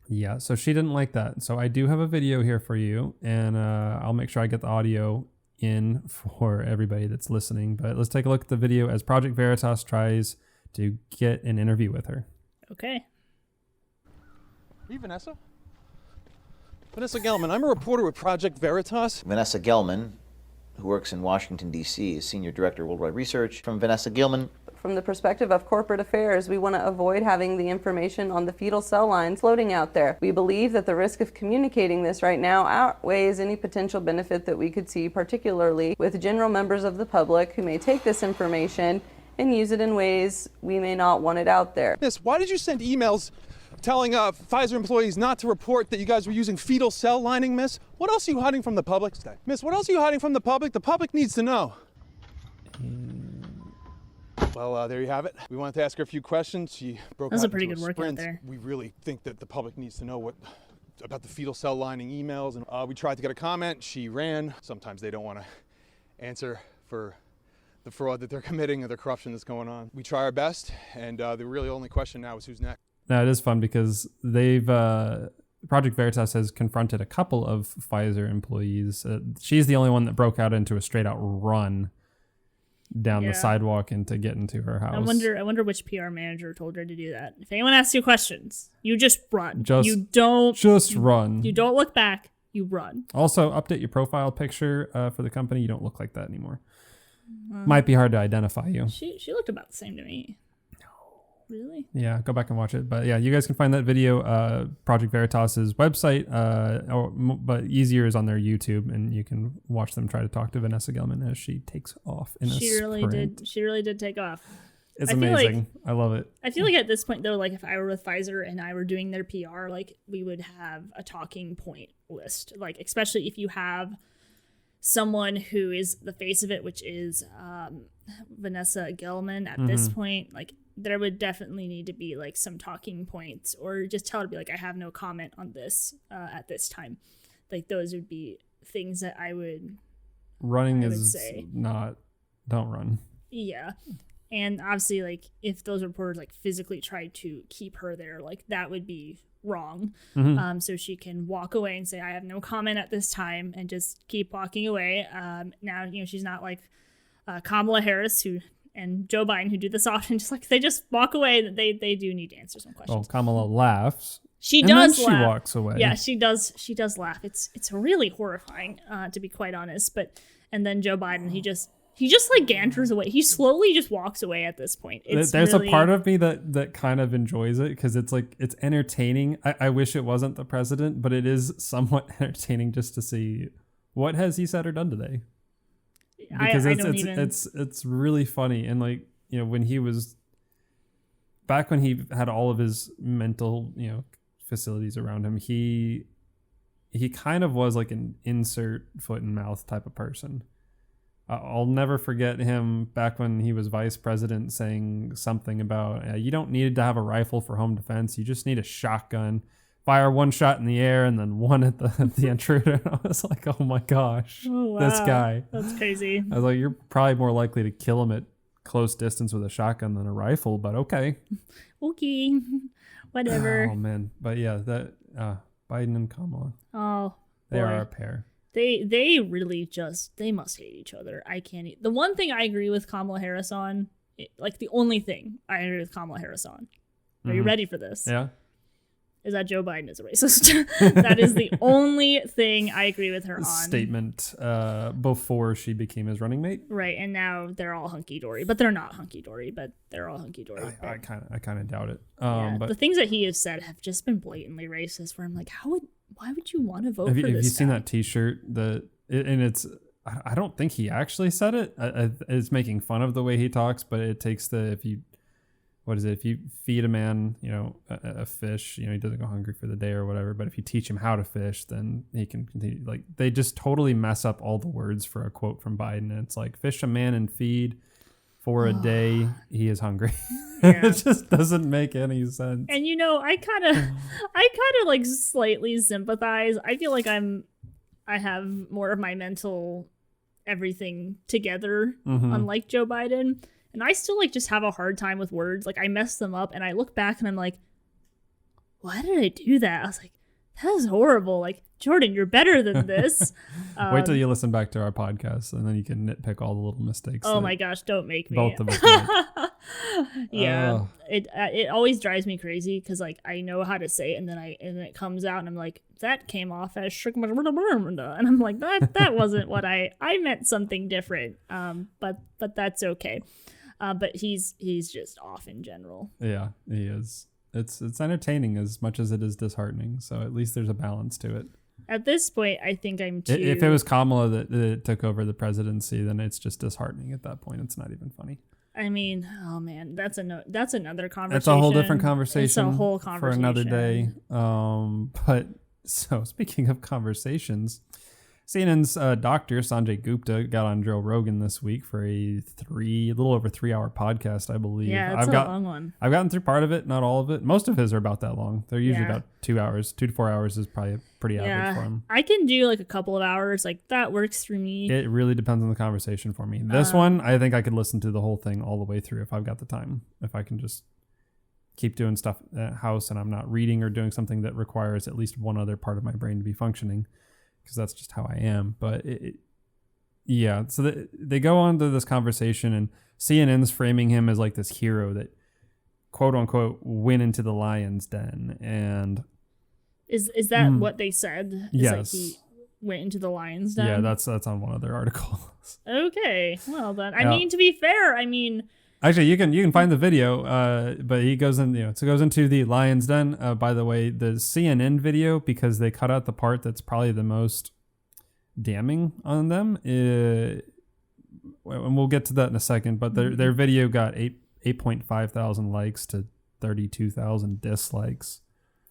Yeah, so she didn't like that. So I do have a video here for you, and I'll make sure I get the audio in for everybody that's listening. But let's take a look at the video as Project Veritas tries to get an interview with her. Okay. Are you Vanessa? Vanessa Gelman. I'm a reporter with Project Veritas. Vanessa Gelman, who works in Washington, D.C., is Senior Director of Worldwide Research. From Vanessa Gelman. From the perspective of corporate affairs, we want to avoid having the information on the fetal cell lines floating out there. We believe that the risk of communicating this right now outweighs any potential benefit that we could see, particularly with general members of the public who may take this information and use it in ways we may not want it out there. Miss, why did you send emails telling Pfizer employees not to report that you guys were using fetal cell lining, miss? What else are you hiding from the public? Miss, what else are you hiding from the public? The public needs to know. Well, there you have it. We wanted to ask her a few questions. She broke out That was a pretty into good workout sprint. there. We really think that the public needs to know about the fetal cell lining emails. And we tried to get a comment. She ran. Sometimes they don't want to answer for the fraud that they're committing or the corruption that's going on. We try our best, and the really only question now is who's next. Now, it is fun because they've Project Veritas has confronted a couple of Pfizer employees. She's the only one that broke out into a straight out run down the sidewalk and to get into her house. I wonder which PR manager told her to do that. If anyone asks you questions, you just run. You don't run. You don't look back. You run. Also, update your profile picture for the company. You don't look like that anymore. Might be hard to identify you. She looked about the same to me. Really? Yeah, go back and watch it. But yeah, you guys can find that video, Project Veritas's website, but easier is on their YouTube, and you can watch them try to talk to Vanessa Gelman as she takes off in a sprint. She really did take off. It's amazing. I love it. I feel like at this point, though, like if I were with Pfizer and I were doing their PR, like we would have a talking point list. Like especially if you have someone who is the face of it, which is Vanessa Gelman at this point, like there would definitely need to be like some talking points, or just tell her to be like, I have no comment on this at this time. Like those would be things that I would say. Don't run. Yeah. And obviously like if those reporters like physically tried to keep her there, like that would be wrong. So she can walk away and say, I have no comment at this time, and just keep walking away. Now, she's not like Kamala Harris and Joe Biden, who do this often, just like they just walk away. They do need to answer some questions. Well, Kamala laughs. She does laugh. She walks away. Yeah, she does laugh. It's really horrifying, to be quite honest. And then Joe Biden, he just like ganters away. He slowly just walks away at this point. There's a part of me that kind of enjoys it because it's like it's entertaining. I wish it wasn't the president, but it is somewhat entertaining just to see what has he said or done today. Because it's really funny. And like, when he was back when he had all of his mental, facilities around him, he kind of was like an insert foot and mouth type of person. I'll never forget him back when he was vice president saying something about you don't need to have a rifle for home defense. You just need a shotgun. Fire one shot in the air and then one at the intruder. And I was like, oh my gosh, this guy. That's crazy. I was like, you're probably more likely to kill him at close distance with a shotgun than a rifle, but okay. Okay, whatever. Oh man, but yeah, that Biden and Kamala. Oh, they are a pair. They really they must hate each other. I can't. The one thing I agree with Kamala Harris on, like the only thing I agree with Kamala Harris on. Are you ready for this? Yeah. Is that Joe Biden is a racist. That is the only thing I agree with her on. Statement before she became his running mate. Right, and now they're all hunky-dory. But they're not hunky-dory, but they're all hunky-dory. I kind of doubt it. But the things that he has said have just been blatantly racist, where I'm like, why would you want to vote for this guy? Have you seen that t-shirt? I don't think he actually said it. It's making fun of the way he talks, but it takes if you feed a man, a fish, he doesn't go hungry for the day or whatever. But if you teach him how to fish, then he can continue. Like they just totally mess up all the words for a quote from Biden. And it's like, fish a man and feed for a day. He is hungry. Yeah. It just doesn't make any sense. And I kind of like slightly sympathize. I feel like I have more of my mental everything together, unlike Joe Biden. And I still like just have a hard time with words. Like I mess them up and I look back and I'm like, why did I do that? I was like, that is horrible. Like, Jordan, you're better than this. Wait till you listen back to our podcast and then you can nitpick all the little mistakes. Oh my gosh, don't make me. Both of us make. Yeah, it always drives me crazy because like I know how to say it and then it comes out and I'm like, that came off as and I'm like, that wasn't what I meant, something different. But that's okay. But he's just off in general. Yeah, he is. It's entertaining as much as it is disheartening. So at least there's a balance to it. At this point, I think I'm too. If it was Kamala that took over the presidency, then it's just dishearteing at that point. It's not even funny. I mean, oh man, that's another conversation. That's a whole different conversation. It's a whole conversation for another day. But so speaking of conversations, CNN's doctor Sanjay Gupta got on Joe Rogan this week for a little over 3 hour podcast, I believe. Yeah, it's a long one. I've gotten through part of it, not all of it. Most of his are about that long. They're usually about 2 hours. 2 to 4 hours is probably pretty average for him. I can do like a couple of hours. Like that works for me. It really depends on the conversation for me. This one, I think I could listen to the whole thing all the way through if I've got the time. If I can just keep doing stuff at house and I'm not reading or doing something that requires at least one other part of my brain to be functioning. Because that's just how I am. But so they go on to this conversation and CNN's framing him as like this hero that quote unquote went into the lion's den. And is that what they said? Yes. Like he went into the lion's den? Yeah, that's on one of their articles. Okay. Well then, I mean, to be fair, actually, you can find the video, but he goes into the lion's den. By the way, the CNN video, because they cut out the part that's probably the most damning on them, and we'll get to that in a second. But their video got 8.5 thousand likes to 32,000 dislikes.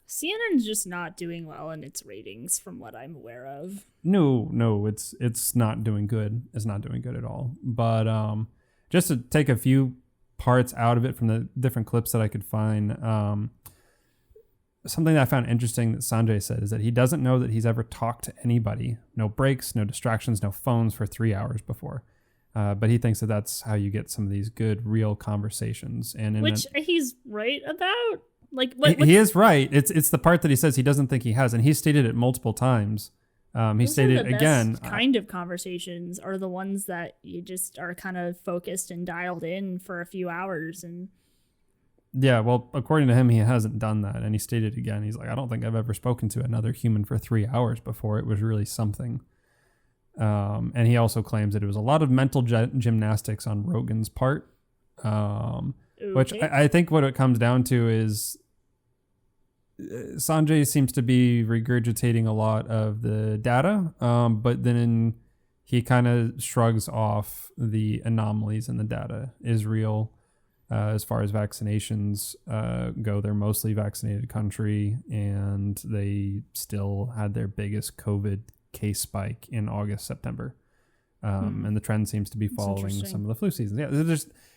CNN's just not doing well in its ratings, from what I'm aware of. No, it's not doing good. It's not doing good at all. But just to take a few parts out of it from the different clips that I could find. Something that I found interesting that Sanjay said is that he doesn't know that he's ever talked to anybody. No breaks, no distractions, no phones for 3 hours before. But he thinks that that's how you get some of these good, real conversations. Which he's right about. Like he is right. It's the part that he says he doesn't think he has, and he stated it multiple times. He stated again, kind of conversations are the ones that you just are kind of focused and dialed in for a few hours. And yeah, well, according to him, he hasn't done that. And he stated again, he's like, I don't think I've ever spoken to another human for 3 hours before. It was really something. And he also claims that it was a lot of mental gymnastics on Rogan's part, which I think what it comes down to is Sanjay seems to be regurgitating a lot of the data, but then he kind of shrugs off the anomalies in the data. Israel, as far as vaccinations go, they're mostly vaccinated country, and they still had their biggest COVID case spike in August, September. And the trend seems to be following some of the flu seasons. Yeah,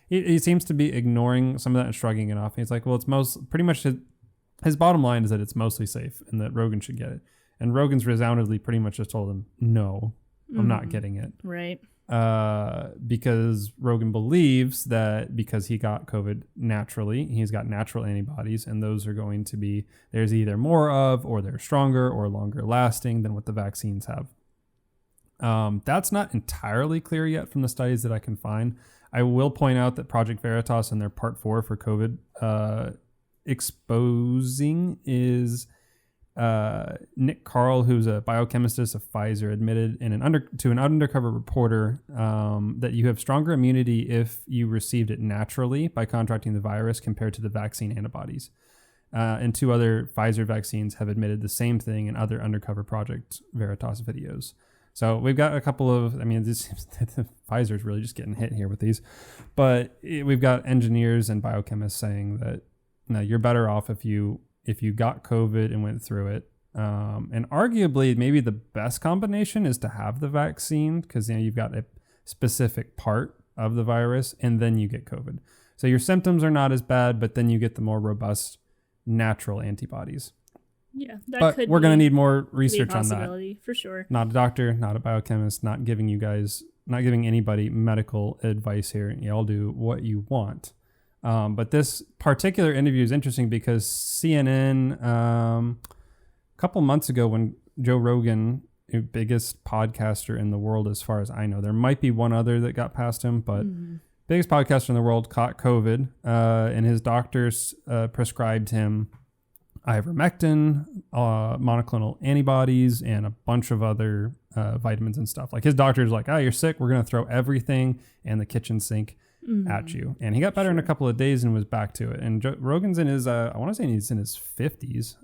he seems to be ignoring some of that and shrugging it off. And he's like, well, it's pretty much his bottom line is that it's mostly safe and that Rogan should get it. And Rogan's resoundingly pretty much just told him, no, I'm not getting it. Right. Because Rogan believes that because he got COVID naturally, he's got natural antibodies, and those are going to be, there's either more of, or they're stronger or longer lasting than what the vaccines have. That's not entirely clear yet from the studies that I can find. I will point out that Project Veritas in their part 4 for COVID exposing is Nick Carl, who's a biochemist of Pfizer, admitted to an undercover reporter that you have stronger immunity if you received it naturally by contracting the virus compared to the vaccine antibodies. And 2 other Pfizer vaccines have admitted the same thing in other undercover Project Veritas videos. So we've got a couple of, Pfizer's really just getting hit here with these, but we've got engineers and biochemists saying that no, you're better off if you got COVID and went through it. And arguably maybe the best combination is to have the vaccine, because you've got a specific part of the virus and then you get COVID. So your symptoms are not as bad, but then you get the more robust natural antibodies. Yeah, but we're going to need more research on that. For sure. Not a doctor, not a biochemist, not giving anybody medical advice here. Y'all do what you want. But this particular interview is interesting because CNN, a couple months ago when Joe Rogan, the biggest podcaster in the world as far as I know, there might be one other that got past him, but biggest podcaster in the world, caught COVID, and his doctors prescribed him ivermectin, monoclonal antibodies, and a bunch of other vitamins and stuff. Like his doctor's like, oh, you're sick. We're going to throw everything and the kitchen sink at you. And he got better in a couple of days and was back to it. And Rogan's in his, I want to say he's in his 50s.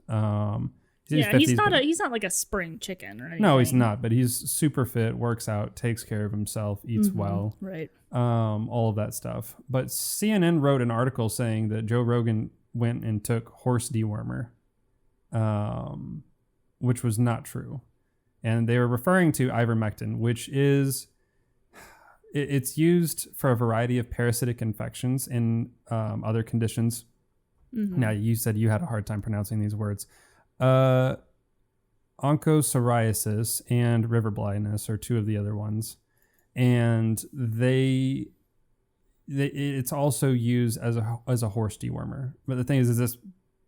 He's not like a spring chicken or anything. No, he's not. But he's super fit, works out, takes care of himself, eats well. Right. All of that stuff. But CNN wrote an article saying that Joe Rogan went and took horse dewormer, which was not true. And they were referring to ivermectin, which is, it's used for a variety of parasitic infections and other conditions. Now, you said you had a hard time pronouncing these words. Onchocerciasis and river blindness are two of the other ones. And it's also used as a horse dewormer. But the thing is this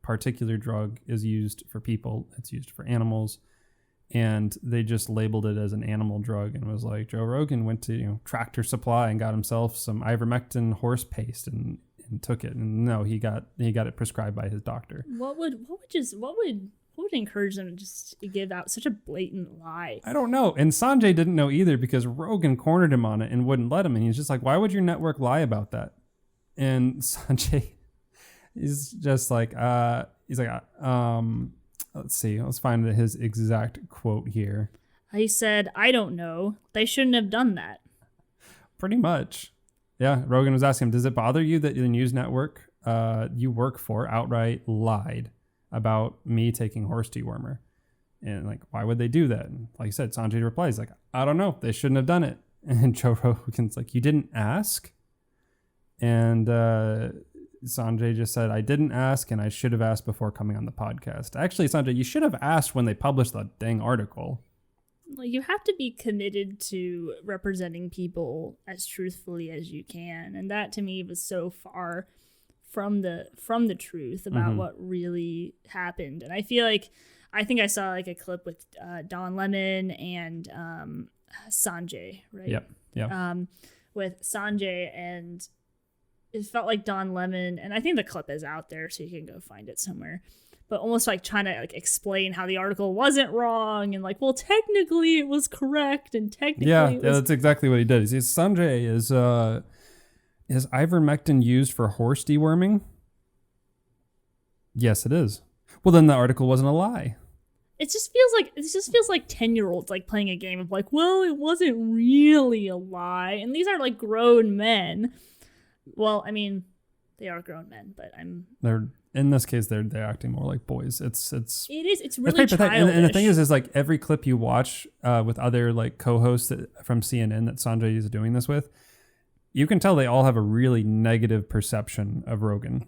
particular drug is used for people. It's used for animals. And they just labeled it as an animal drug and was like, Joe Rogan went to Tractor Supply and got himself some ivermectin horse paste and took it. And no, he got it prescribed by his doctor. What would encourage them to just give out such a blatant lie? I don't know. And Sanjay didn't know either because Rogan cornered him on it and wouldn't let him. And he's just like, why would your network lie about that? And Sanjay is just like, let's see. Let's find his exact quote here. He said, I don't know. They shouldn't have done that. Pretty much. Yeah. Rogan was asking him, does it bother you that the news network you work for outright lied about me taking horse dewormer? And like, why would they do that? And like I said, Sanjay replies like, I don't know. They shouldn't have done it. And Joe Rogan's like, you didn't ask? And Sanjay just said, I didn't ask and I should have asked before coming on the podcast. Actually, Sanjay, you should have asked when they published that dang article. Like, you have to be committed to representing people as truthfully as you can. And that to me was so far from the truth about what really happened. And I feel like, I think I saw like a clip with Don Lemon and Sanjay, right? Yep. With Sanjay, and it felt like Don Lemon, and I think the clip is out there so you can go find it somewhere, but almost like trying to like explain how the article wasn't wrong and like, well, technically it was correct and technically that's exactly what he did. He says, Sanjay, is ivermectin used for horse deworming? Yes, it is. Well, then the article wasn't a lie. It just feels like 10-year-olds like playing a game of like, well, it wasn't really a lie, and these are like grown men. Well, I mean, they are grown men, but they're in this case they're acting more like boys. It's really childish. And the thing is like every clip you watch with other like co-hosts from CNN that Sanjay is doing this with, you can tell they all have a really negative perception of Rogan.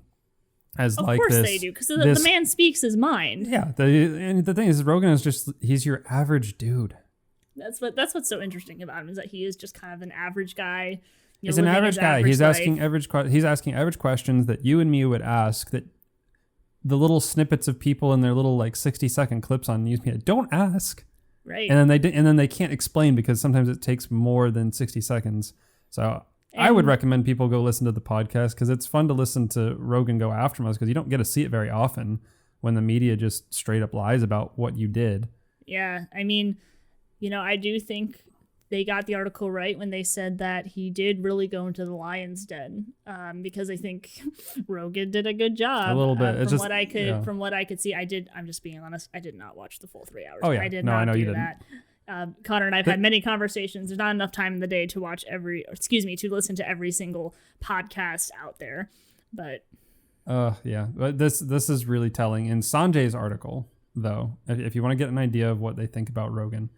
Of course they do, because the man speaks his mind. Yeah, and the thing is, Rogan is he's your average dude. That's what's so interesting about him, is that he is just kind of an average guy. He's an average guy. He's asking average questions that you and me would ask, that the little snippets of people in their little like 60-second clips on news media don't ask. Right. And then they can't explain because sometimes it takes more than 60 seconds. So I would recommend people go listen to the podcast because it's fun to listen to Rogan go after us, because you don't get to see it very often when the media just straight up lies about what you did. Yeah. I mean, I do think they got the article right when they said that he did really go into the lion's den, because I think Rogan did a good job. A little bit. From what I could see, I'm just being honest, I did not watch the full 3 hours. Oh yeah, I did no, not I know do you that. Connor and I've had many conversations. There's not enough time in the day to to listen to every single podcast out there. But yeah, but this is really telling. In Sanjay's article, though, if you want to get an idea of what they think about Rogan,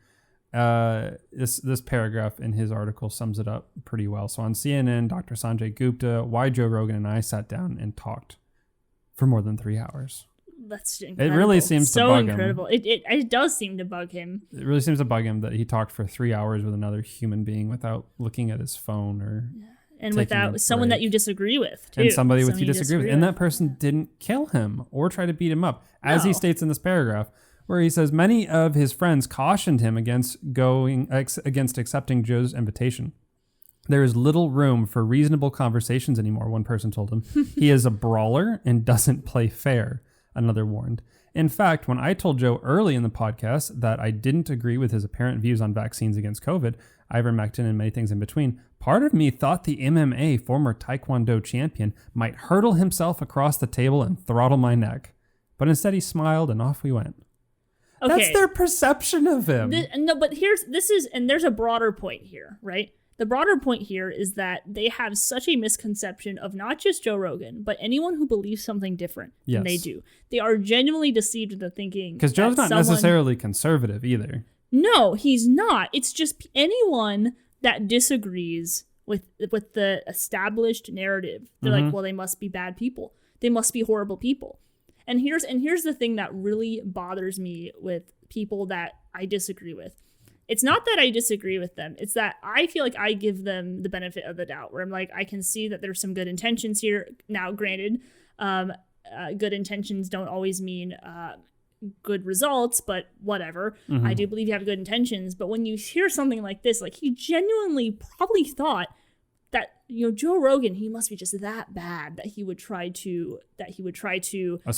this paragraph in his article sums it up pretty well. So on CNN, Dr. Sanjay Gupta, why Joe Rogan and I sat down and talked for more than 3 hours. That's incredible. It really seems to bug incredible. him. It does seem to bug him. It really seems to bug him that he talked for 3 hours with another human being without looking at his phone or and without someone that you disagree with, too. And somebody with you disagree with. And that person didn't kill him or try to beat him up, as he states in this paragraph, where he says many of his friends cautioned him against accepting Joe's invitation. There is little room for reasonable conversations anymore, one person told him. He is a brawler and doesn't play fair, another warned. In fact, when I told Joe early in the podcast that I didn't agree with his apparent views on vaccines against COVID, ivermectin, and many things in between, part of me thought the MMA former Taekwondo champion might hurtle himself across the table and throttle my neck. But instead he smiled and off we went. Okay. That's their perception of him. No, but there's a broader point here, right? The broader point here is that they have such a misconception of not just Joe Rogan, but anyone who believes something different than they do. They are genuinely deceived into thinking because Joe's not necessarily conservative either. No, he's not. It's just anyone that disagrees with the established narrative. They're like, well, they must be bad people. They must be horrible people. And here's the thing that really bothers me with people that I disagree with. It's not that I disagree with them. It's that I feel like I give them the benefit of the doubt, where I'm like, I can see that there's some good intentions here. Now, granted, good intentions don't always mean good results, but whatever. I do believe you have good intentions. But when you hear something like this, like he genuinely probably thought that, Joe Rogan, he must be just that bad that he would try to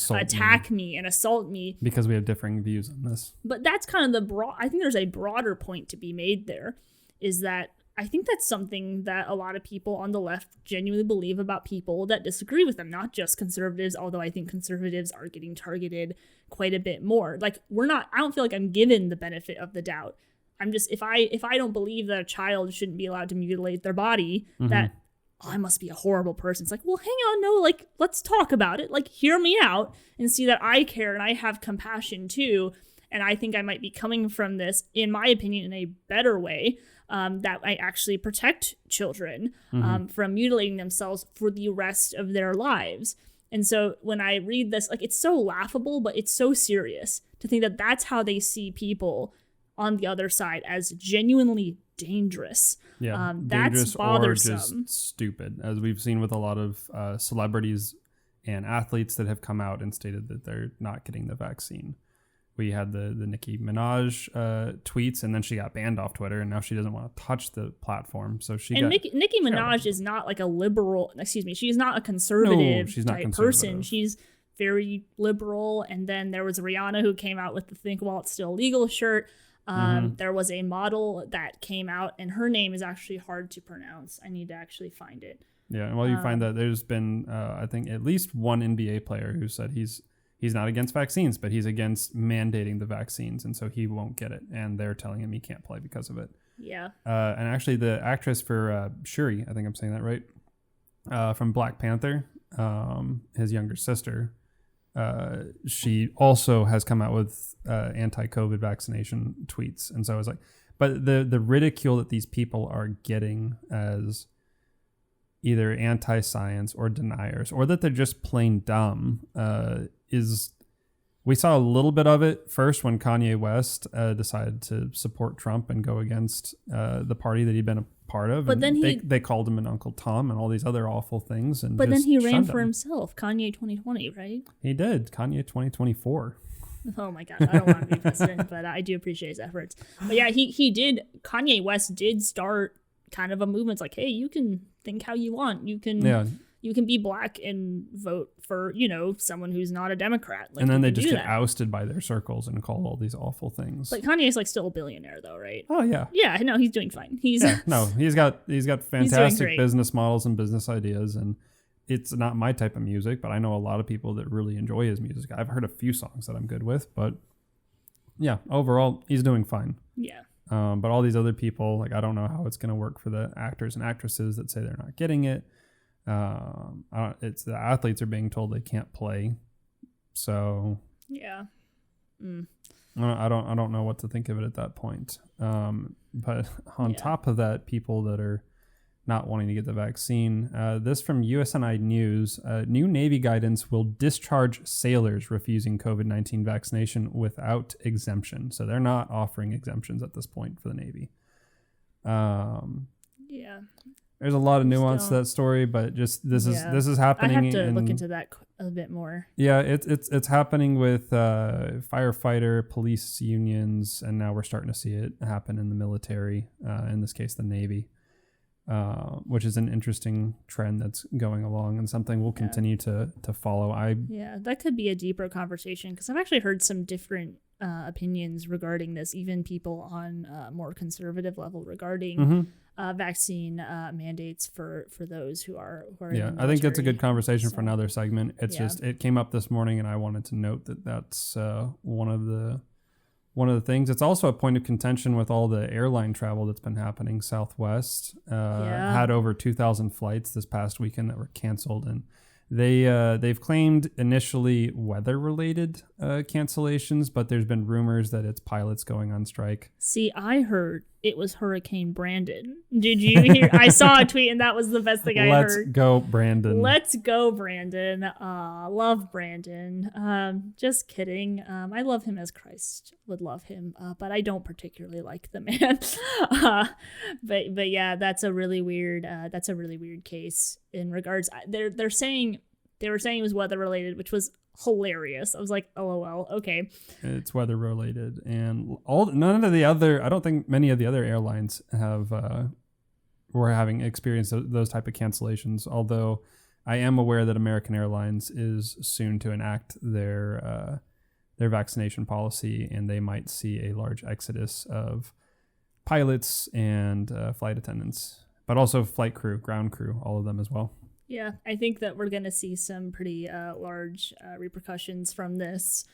attack me and assault me because we have differing views on this. But that's kind of I think there's a broader point to be made there, is that I think that's something that a lot of people on the left genuinely believe about people that disagree with them, not just conservatives, although I think conservatives are getting targeted quite a bit more. Like I don't feel like I'm given the benefit of the doubt. I'm just, if I don't believe that a child shouldn't be allowed to mutilate their body, that I must be a horrible person. It's like, well, hang on, no, like, let's talk about it. Like, hear me out and see that I care and I have compassion too. And I think I might be coming from this, in my opinion, in a better way, that might actually protect children from mutilating themselves for the rest of their lives. And so when I read this, like, it's so laughable, but it's so serious to think that that's how they see people on the other side, as genuinely dangerous. Yeah, that's bothersome. Or just stupid, as we've seen with a lot of celebrities and athletes that have come out and stated that they're not getting the vaccine. We had the Nicki Minaj tweets, and then she got banned off Twitter, and now she doesn't want to touch the platform. So Nicki Minaj is not like a liberal. Excuse me, she's not a conservative person. She's very liberal. And then there was Rihanna who came out with the "Think While It's Still Legal" shirt. There was a model that came out, and her name is actually hard to pronounce. I need to actually find it. Yeah, well, you find that there's been, I think, at least one NBA player who said he's not against vaccines, but he's against mandating the vaccines, and so he won't get it. And they're telling him he can't play because of it. Yeah. And actually, the actress for Shuri, I think I'm saying that right, from Black Panther, his younger sister, she also has come out with anti-COVID vaccination tweets. And so I was like, but the ridicule that these people are getting as either anti-science or deniers, or that they're just plain dumb, is, we saw a little bit of it first when Kanye West decided to support Trump and go against the party that he'd been a part of. But and then they called him an Uncle Tom and all these other awful things. And but then he ran for himself, Kanye 2020, right? He did, Kanye 2024. Oh my God, I don't want to be president, but I do appreciate his efforts. But yeah, Kanye West did start kind of a movement. It's like, hey, you can think how you want. You can be black and vote for, someone who's not a Democrat. Like, and then they just get ousted by their circles and call all these awful things. But Kanye's like still a billionaire though, right? Oh yeah. Yeah, no, he's doing fine. He's got fantastic business models and business ideas, and it's not my type of music, but I know a lot of people that really enjoy his music. I've heard a few songs that I'm good with, but yeah, overall he's doing fine. Yeah. But all these other people, like, I don't know how it's going to work for the actors and actresses that say they're not getting it. It's the athletes are being told they can't play. So yeah. I don't know what to think of it at that point. But on top of that, people that are not wanting to get the vaccine, this from USNI News, new Navy guidance will discharge sailors refusing COVID-19 vaccination without exemption. So they're not offering exemptions at this point for the Navy. Yeah. There's a lot of nuance to that story, but just this is happening. I have to look into that a bit more. Yeah, it's happening with firefighter, police unions, and now we're starting to see it happen in the military. In this case, the Navy. which is an interesting trend that's going along and something we'll continue to follow. Yeah, that could be a deeper conversation because I've actually heard some different opinions regarding this, even people on a more conservative level regarding vaccine mandates for those who are in the I think that's a good military. conversation for another segment. It's Yeah. just, it came up this morning and I wanted to note that that's one of the things. It's also a point of contention with all the airline travel that's been happening. Southwest had over 2,000 flights this past weekend that were canceled, and they've claimed initially weather-related cancellations, but there's been rumors that it's pilots going on strike. See, I heard it was Hurricane Brandon. Did you hear? I saw a tweet, and that was the best thing I heard. Let's go, Brandon. Let's go, Brandon. Love Brandon. Just kidding. I love him as Christ would love him, but I don't particularly like the man. But yeah, that's a really weird case in regards. They were saying it was weather related, which was hilarious. I was like, LOL. Okay. It's weather related, and I don't think many of the other airlines were having experienced those type of cancellations. Although I am aware that American Airlines is soon to enact their vaccination policy, and they might see a large exodus of pilots and flight attendants, but also flight crew, ground crew, all of them as well. Yeah, I think that we're going to see some pretty large repercussions from this.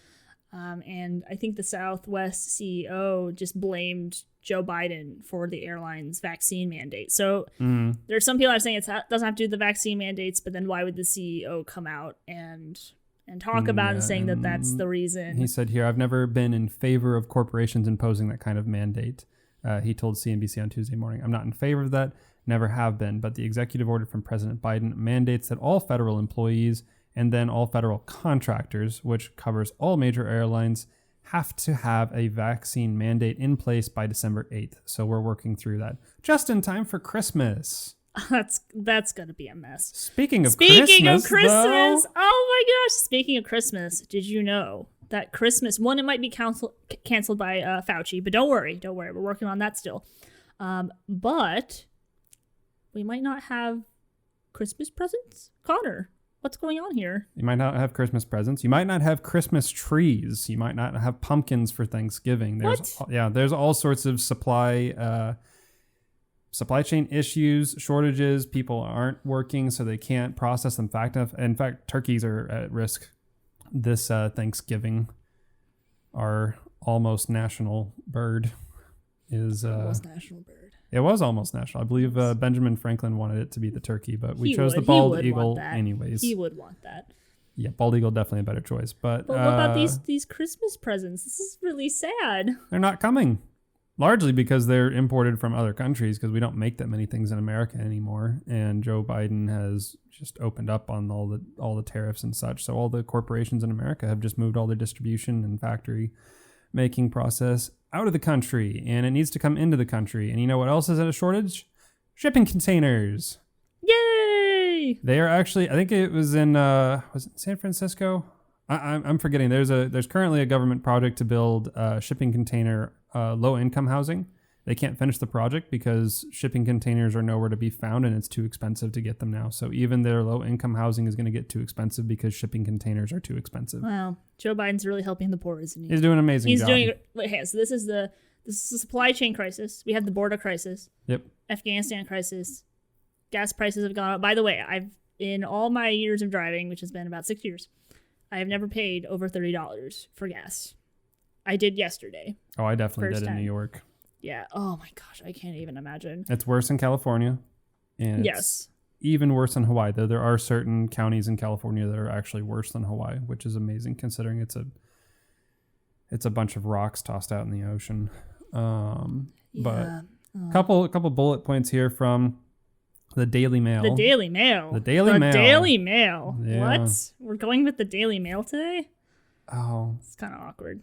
And I think the Southwest CEO just blamed Joe Biden for the airline's vaccine mandate. So there's some people that are saying it doesn't have to do with the vaccine mandates, but then why would the CEO come out and talk about it, saying that that's the reason? He said here, I've never been in favor of corporations imposing that kind of mandate. He told CNBC on Tuesday morning, I'm not in favor of that. Never have been, but the executive order from President Biden mandates that all federal employees and then all federal contractors, which covers all major airlines, have to have a vaccine mandate in place by December 8th. So we're working through that just in time for Christmas. That's going to be a mess. Speaking of Christmas, though, oh my gosh. Speaking of Christmas, did you know that Christmas, it might be canceled by Fauci, but don't worry. We're working on that still. But we might not have Christmas presents. Connor, what's going on here? You might not have Christmas presents. You might not have Christmas trees. You might not have pumpkins for Thanksgiving. There's all sorts of supply chain issues, shortages. People aren't working, so they can't process them fast enough. In fact, turkeys are at risk this Thanksgiving. Our almost national bird is almost national bird. It was almost national. I believe Benjamin Franklin wanted it to be the turkey, but we chose the bald eagle anyways. He would want that. Yeah, bald eagle definitely a better choice. But what about these Christmas presents? This is really sad. They're not coming, largely because they're imported from other countries because we don't make that many things in America anymore. And Joe Biden has just opened up on all the tariffs and such. So all the corporations in America have just moved all their distribution and factory making process out of the country, and it needs to come into the country. And you know what else is at a shortage? Shipping containers. Yay! They are actually, I think it was in was it San Francisco? I'm forgetting. There's currently a government project to build shipping container low income housing. They can't finish the project because shipping containers are nowhere to be found, and it's too expensive to get them now. So even their low income housing is going to get too expensive because shipping containers are too expensive. Wow, Joe Biden's really helping the poor, isn't he? He's doing an amazing job. Okay, so this is the supply chain crisis. We have the border crisis. Yep. Afghanistan crisis. Gas prices have gone up. By the way, in all my years of driving, which has been about 6 years, I have never paid over $30 for gas. I did yesterday. Oh, I definitely First did in time. New York. Yeah. Oh my gosh, I can't even imagine. It's worse in California. And it's even worse in Hawaii, though there are certain counties in California that are actually worse than Hawaii, which is amazing considering it's a bunch of rocks tossed out in the ocean. But a couple bullet points here from the Daily Mail. The Daily Mail. The Daily Mail. Yeah. What? We're going with the Daily Mail today? Oh. It's kind of awkward.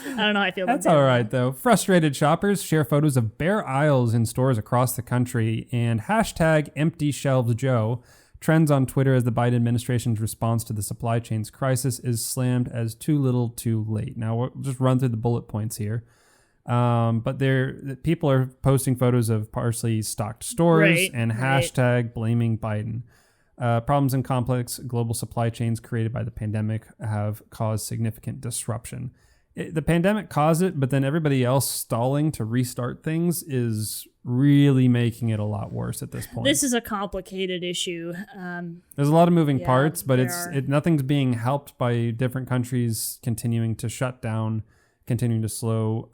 I don't know how I feel about that. That's all right, though. Frustrated shoppers share photos of bare aisles in stores across the country, and #EmptyShelvesJoe trends on Twitter as the Biden administration's response to the supply chains crisis is slammed as too little too late. Now, we'll just run through the bullet points here. But people are posting photos of partially stocked stores and hashtag blaming Biden. Problems in complex global supply chains created by the pandemic have caused significant disruption. The pandemic caused it, but then everybody else stalling to restart things is really making it a lot worse at this point. This is a complicated issue. There's a lot of moving parts, but nothing's being helped by different countries continuing to shut down, continuing to slow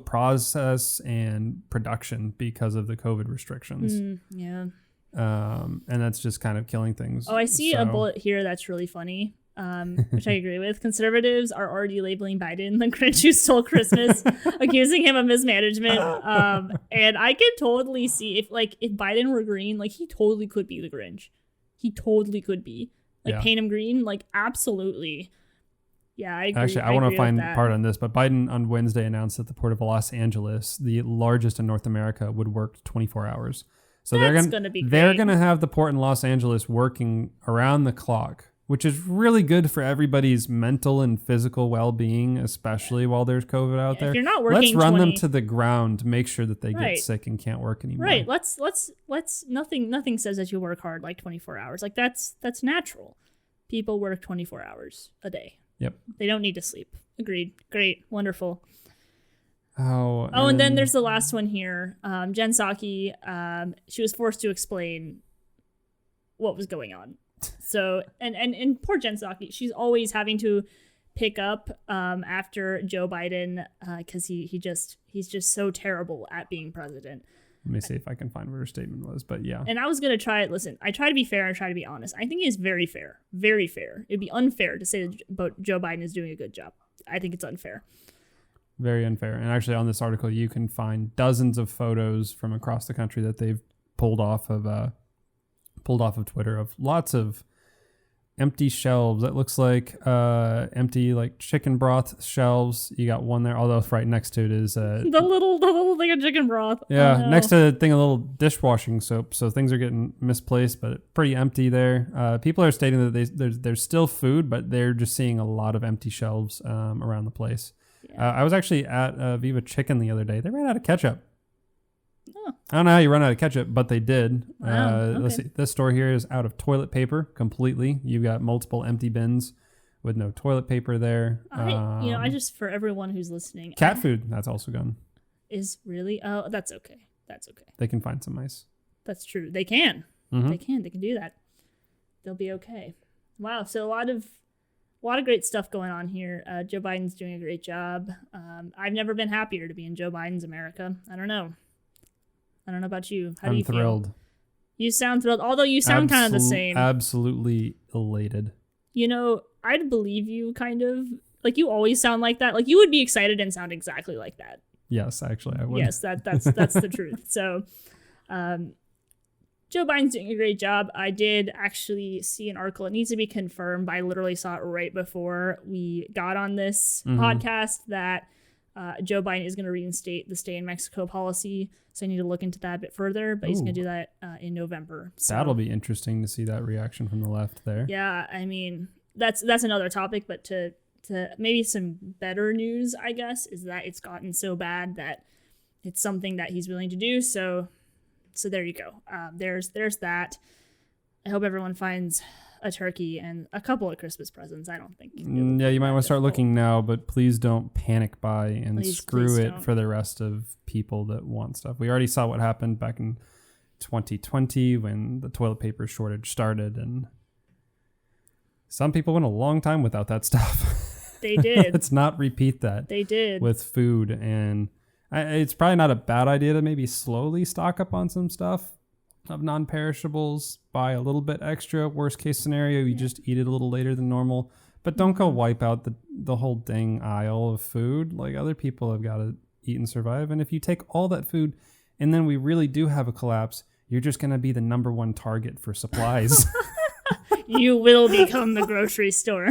process and production because of the COVID restrictions. And that's just kind of killing things. Oh, I see a bullet here that's really funny, which I agree with. Conservatives are already labeling Biden the Grinch who stole Christmas, accusing him of mismanagement. And I can totally see if Biden were green, like he totally could be the Grinch. He totally could be. Paint him green, like absolutely. Yeah, I agree. Actually, I want to find part on this, but Biden on Wednesday announced that the Port of Los Angeles, the largest in North America, would work 24 hours. So they're going to have the port in Los Angeles working around the clock, which is really good for everybody's mental and physical well-being, especially while there's COVID out there. If you're not working, let's run them to the ground to make sure that they get sick and can't work anymore. Right. Let's nothing says that you work hard like 24 hours. Like that's natural. People work 24 hours a day. Yep. They don't need to sleep. Agreed. Great. Wonderful. And then there's the last one here. Jen Psaki, she was forced to explain what was going on. So, and poor Jen Psaki, she's always having to pick up after Joe Biden because he's just so terrible at being president. Let me see if I can find what her statement was, but yeah. And I was going to try it. Listen, I try to be fair and try to be honest. I think it is very fair. Very fair. It'd be unfair to say that Joe Biden is doing a good job. I think it's unfair. Very unfair. And actually on this article, you can find dozens of photos from across the country that they've pulled off of Twitter of lots of empty shelves. That looks like empty like chicken broth shelves. You got one there, although right next to it is the little thing of chicken broth. Yeah, next to the thing a little dishwashing soap. So things are getting misplaced, but pretty empty there. People are stating that there's still food, but they're just seeing a lot of empty shelves around the place. Yeah. I was actually at Viva Chicken the other day. They ran out of ketchup. Oh. I don't know how you run out of ketchup, but they did. Wow, okay. Let's see. This store here is out of toilet paper completely. You've got multiple empty bins with no toilet paper there. I just, for everyone who's listening. Cat food, that's also gone. Is really? Oh, that's okay. That's okay. They can find some ice. That's true. They can. Mm-hmm. They can do that. They'll be okay. Wow. So a lot of great stuff going on here. Joe Biden's doing a great job. I've never been happier to be in Joe Biden's America. I don't know about you. How do you thrilled. Feel? You sound thrilled, although you sound kind of the same. Absolutely elated. I'd believe you kind of. Like you always sound like that. Like you would be excited and sound exactly like that. Yes, actually, I would. Yes, that's the truth. So, Joe Biden's doing a great job. I did actually see an article. It needs to be confirmed, but I literally saw it right before we got on this podcast that Joe Biden is going to reinstate the stay in Mexico policy. So I need to look into that a bit further, but he's going to do that in November. So, that'll be interesting to see that reaction from the left there. Yeah, I mean, that's another topic, but to maybe some better news, I guess, is that it's gotten so bad that it's something that he's willing to do. So there you go. There's that. I hope everyone finds a turkey and a couple of Christmas presents. I don't think. Yeah, you might want to start looking now, but please don't panic buy and screw it for the rest of people that want stuff. We already saw what happened back in 2020 when the toilet paper shortage started, and some people went a long time without that stuff. They did. Let's not repeat that. They did. With food. And it's probably not a bad idea to maybe slowly stock up on some stuff of non-perishables, buy a little bit extra. Worst case scenario, you just eat it a little later than normal. But don't go wipe out the whole dang aisle of food. Like other people have got to eat and survive. And if you take all that food and then we really do have a collapse, you're just going to be the number one target for supplies. You will become the grocery store.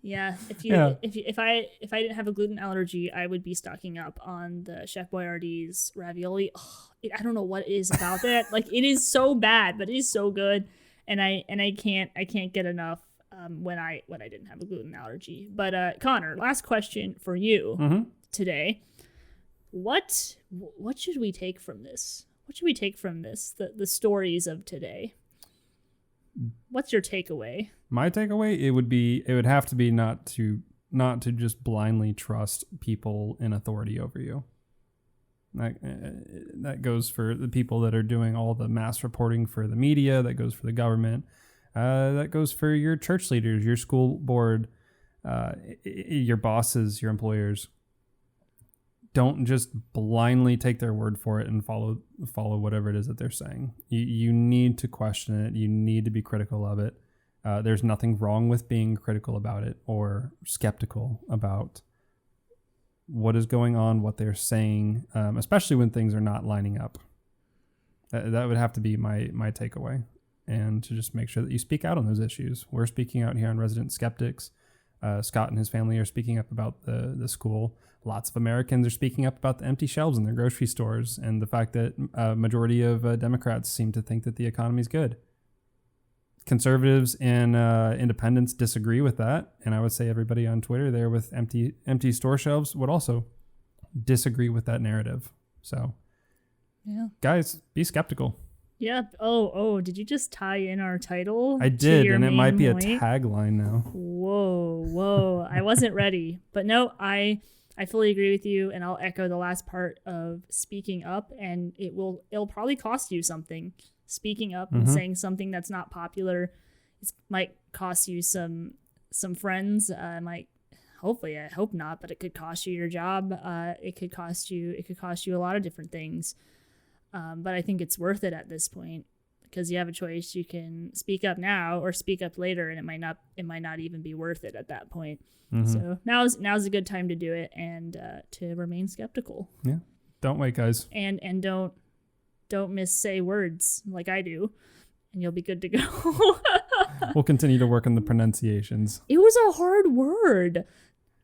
If I didn't have a gluten allergy, I would be stocking up on the Chef Boyardee's ravioli. I don't know what it is about that. Like it is so bad, but it is so good, and I can't get enough. when I didn't have a gluten allergy. But Connor, last question for you today. What should we take from this? What should we take from this? The stories of today. What's your takeaway? My takeaway, it would have to be not to just blindly trust people in authority over you. That goes for the people that are doing all the mass reporting for the media. That goes for the government. That goes for your church leaders, your school board, your bosses, your employers. Don't just blindly take their word for it and follow whatever it is that they're saying. You need to question it. You need to be critical of it. There's nothing wrong with being critical about it or skeptical about what is going on, what they're saying, especially when things are not lining up. That would have to be my takeaway, and to just make sure that you speak out on those issues. We're speaking out here on Resident Skeptics. Scott and his family are speaking up about the school. Lots of Americans are speaking up about the empty shelves in their grocery stores and the fact that a majority of Democrats seem to think that the economy is good. Conservatives and independents disagree with that, and I would say everybody on Twitter there with empty store shelves would also disagree with that narrative. So, yeah, guys, be skeptical. Yeah. Oh, did you just tie in our title? I did, and it might be a tagline now. Whoa. I wasn't ready. But no, I fully agree with you, and I'll echo the last part of speaking up, and it'll probably cost you something. Speaking up and saying something that's not popular might cost you some friends. Hopefully, I hope not, but it could cost you your job. It could cost you a lot of different things. But I think it's worth it at this point, because you have a choice. You can speak up now or speak up later, and it might not even be worth it at that point. So now's a good time to do it, and to remain skeptical. Yeah, don't wait, guys. And don't missay words like I do, and you'll be good to go. We'll continue to work on the pronunciations. It was a hard word.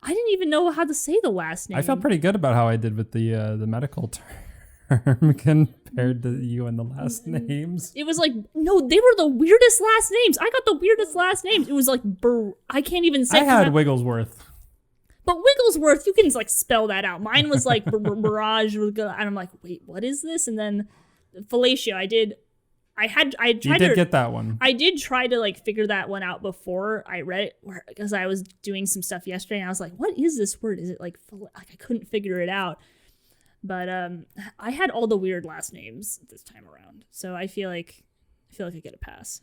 I didn't even know how to say the last name. I felt pretty good about how I did with the medical term compared to you and the last names. It was like, no, they were the weirdest last names. I got the weirdest last names. It was like, I can't even say. I had Wigglesworth. But Wigglesworth, you can like spell that out. Mine was like Barrage, and I'm like, wait, what is this? And then fellatio, I did get that one. I did try to like figure that one out before I read it, because I was doing some stuff yesterday, and I was like, what is this word? Is it like I couldn't figure it out. But I had all the weird last names this time around, so I feel like I get a pass.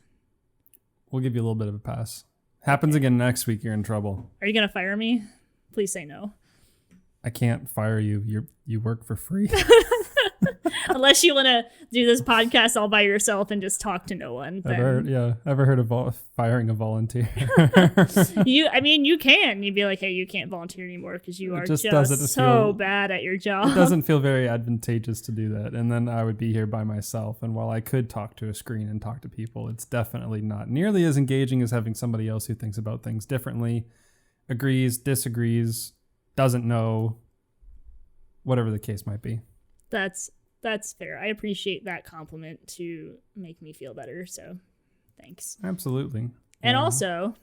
We'll give you a little bit of a pass. Happens again next week, you're in trouble. Are you gonna fire me? Please say no. I can't fire you. You work for free. Unless you want to do this podcast all by yourself and just talk to no one. Ever heard of firing a volunteer? You can. You'd be like, hey, you can't volunteer anymore because you are just so bad at your job. It doesn't feel very advantageous to do that. And then I would be here by myself. And while I could talk to a screen and talk to people, it's definitely not nearly as engaging as having somebody else who thinks about things differently, agrees, disagrees, doesn't know, whatever the case might be. That's fair. I appreciate that compliment to make me feel better. So thanks. Absolutely. And also,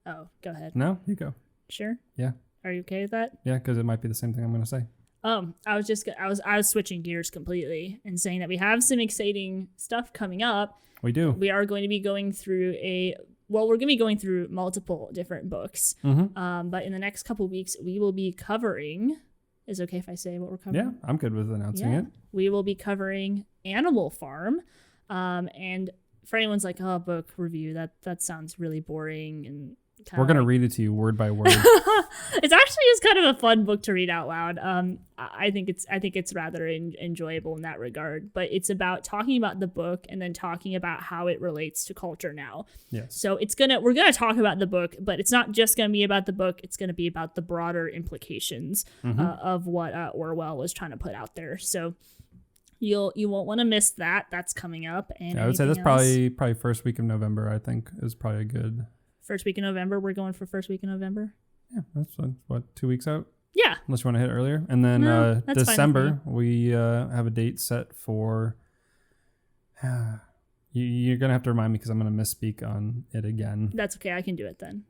go ahead. No, you go. Sure. Yeah. Are you okay with that? Yeah, because it might be the same thing I'm going to say. I was switching gears completely and saying that we have some exciting stuff coming up. We do. We are going to be going through we're going to be going through multiple different books. But in the next couple of weeks, we will be covering. Is it okay if I say what we're covering? Yeah, I'm good with announcing it. We will be covering Animal Farm. And for anyone's like, oh, book review, that sounds really boring. And we're going to read it to you word by word. It's actually just kind of a fun book to read out loud. I think it's rather enjoyable in that regard. But it's about talking about the book and then talking about how it relates to culture now. Yes. So we're gonna talk about the book, but it's not just gonna be about the book. It's gonna be about the broader implications of what Orwell was trying to put out there. So you won't want to miss that. That's coming up. And I would say that's probably first week of November. I think is probably a good. First week in November. We're going for first week in November. Yeah, that's what 2 weeks out. Yeah. Unless you want to hit it earlier. And then December, we have a date set for You're going to have to remind me because I'm going to misspeak on it again. That's okay. I can do it then.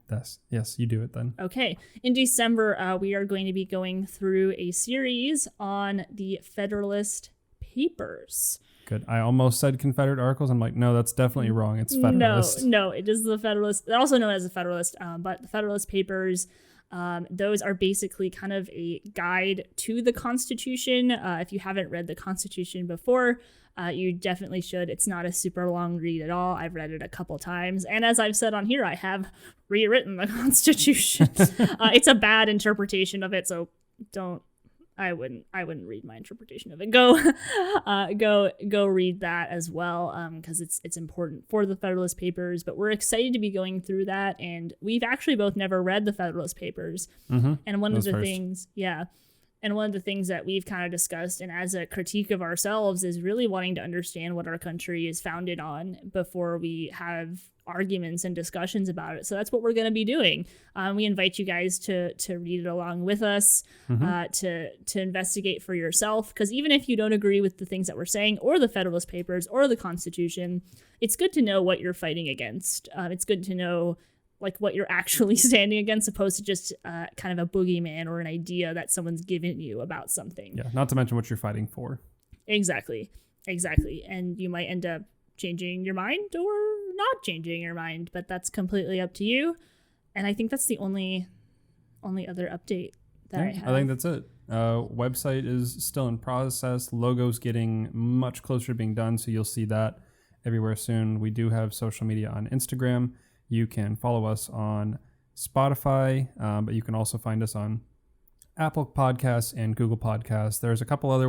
Yes, you do it then. Okay. In December, we are going to be going through a series on the Federalist Papers. Good. I almost said Confederate Articles. I'm like, no, that's definitely wrong. It's Federalist. No, it is the Federalist. They're also known as the Federalist, but the Federalist Papers, those are basically kind of a guide to the Constitution. If you haven't read the Constitution before, you definitely should. It's not a super long read at all. I've read it a couple times. And as I've said on here, I have rewritten the Constitution. It's a bad interpretation of it, so I wouldn't read my interpretation of it. Go read that as well, because it's important for the Federalist Papers. But we're excited to be going through that, and we've actually both never read the Federalist Papers. Mm-hmm. And one of the things that we've kind of discussed, and as a critique of ourselves, is really wanting to understand what our country is founded on before we have arguments and discussions about it. So that's what we're going to be doing. We invite you guys to read it along with us, to investigate for yourself, because even if you don't agree with the things that we're saying or the Federalist Papers or the Constitution, it's good to know what you're fighting against. It's good to know like what you're actually standing against, opposed to just kind of a boogeyman or an idea that someone's given you about something. Yeah, not to mention what you're fighting for. Exactly. And you might end up changing your mind or not changing your mind, but that's completely up to you. And I think that's the only other update that I have. I think that's it. Website is still in process. Logo's getting much closer to being done, so you'll see that everywhere soon. We do have social media on Instagram. You can follow us on Spotify, but you can also find us on Apple Podcasts and Google Podcasts. There's a couple other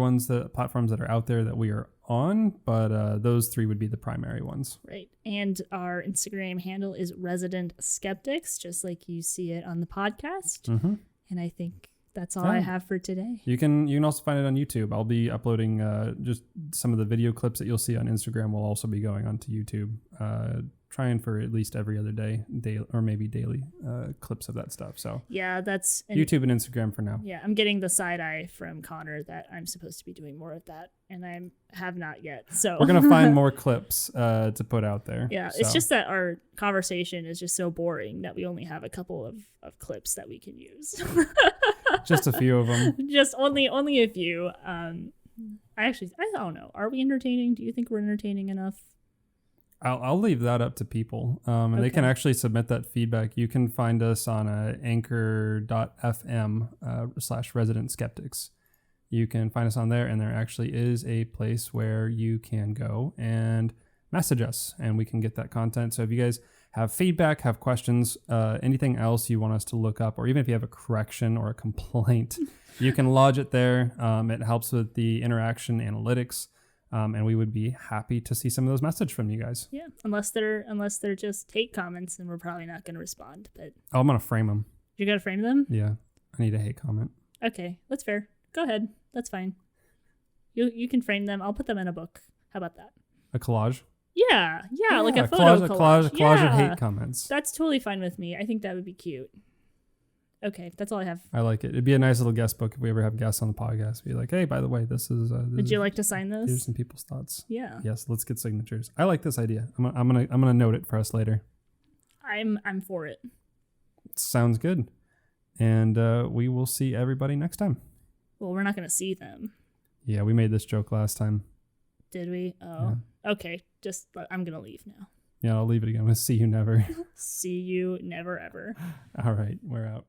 platforms that are out there that we are on, but those three would be the primary ones. Right. And our Instagram handle is Resident Skeptics, just like you see it on the podcast. Mm-hmm. And I think that's all I have for today. You can also find it on YouTube. I'll be uploading just some of the video clips that you'll see on Instagram will also be going onto YouTube. Trying for at least every other day, or maybe daily clips of that stuff. So yeah, that's YouTube and Instagram for now. Yeah, I'm getting the side eye from Connor that I'm supposed to be doing more of that, and I have not yet. So we're gonna find more clips to put out there. Yeah, so. It's just that our conversation is just so boring that we only have a couple of clips that we can use. Just a few of them. Just only a few. I don't know. Are we entertaining? Do you think we're entertaining enough? I'll leave that up to people, and they can actually submit that feedback. You can find us on anchor.fm/resident skeptics. You can find us on there, and there actually is a place where you can go and message us, and we can get that content. So if you guys have feedback, have questions, anything else you want us to look up, or even if you have a correction or a complaint, you can lodge it there. It helps with the interaction analytics. And we would be happy to see some of those messages from you guys. Yeah, unless they're just hate comments, and we're probably not going to respond. But I'm gonna frame them. You're gonna frame them? Yeah, I need a hate comment. Okay, that's fair. Go ahead. That's fine. You can frame them. I'll put them in a book. How about that? A collage. Yeah, like a photo collage. Collage of hate comments. That's totally fine with me. I think that would be cute. Okay, that's all I have. I like it. It'd be a nice little guest book if we ever have guests on the podcast. Be like, hey, by the way, this is. Would you like to sign this? Here's some people's thoughts. Yeah. Yes, let's get signatures. I like this idea. I'm gonna note it for us later. I'm for it. Sounds good. And we will see everybody next time. Well, we're not gonna see them. Yeah, we made this joke last time. Did we? Oh, yeah. Okay. I'm gonna leave now. Yeah, I'll leave it again. We'll see you never. See you never ever. All right, we're out.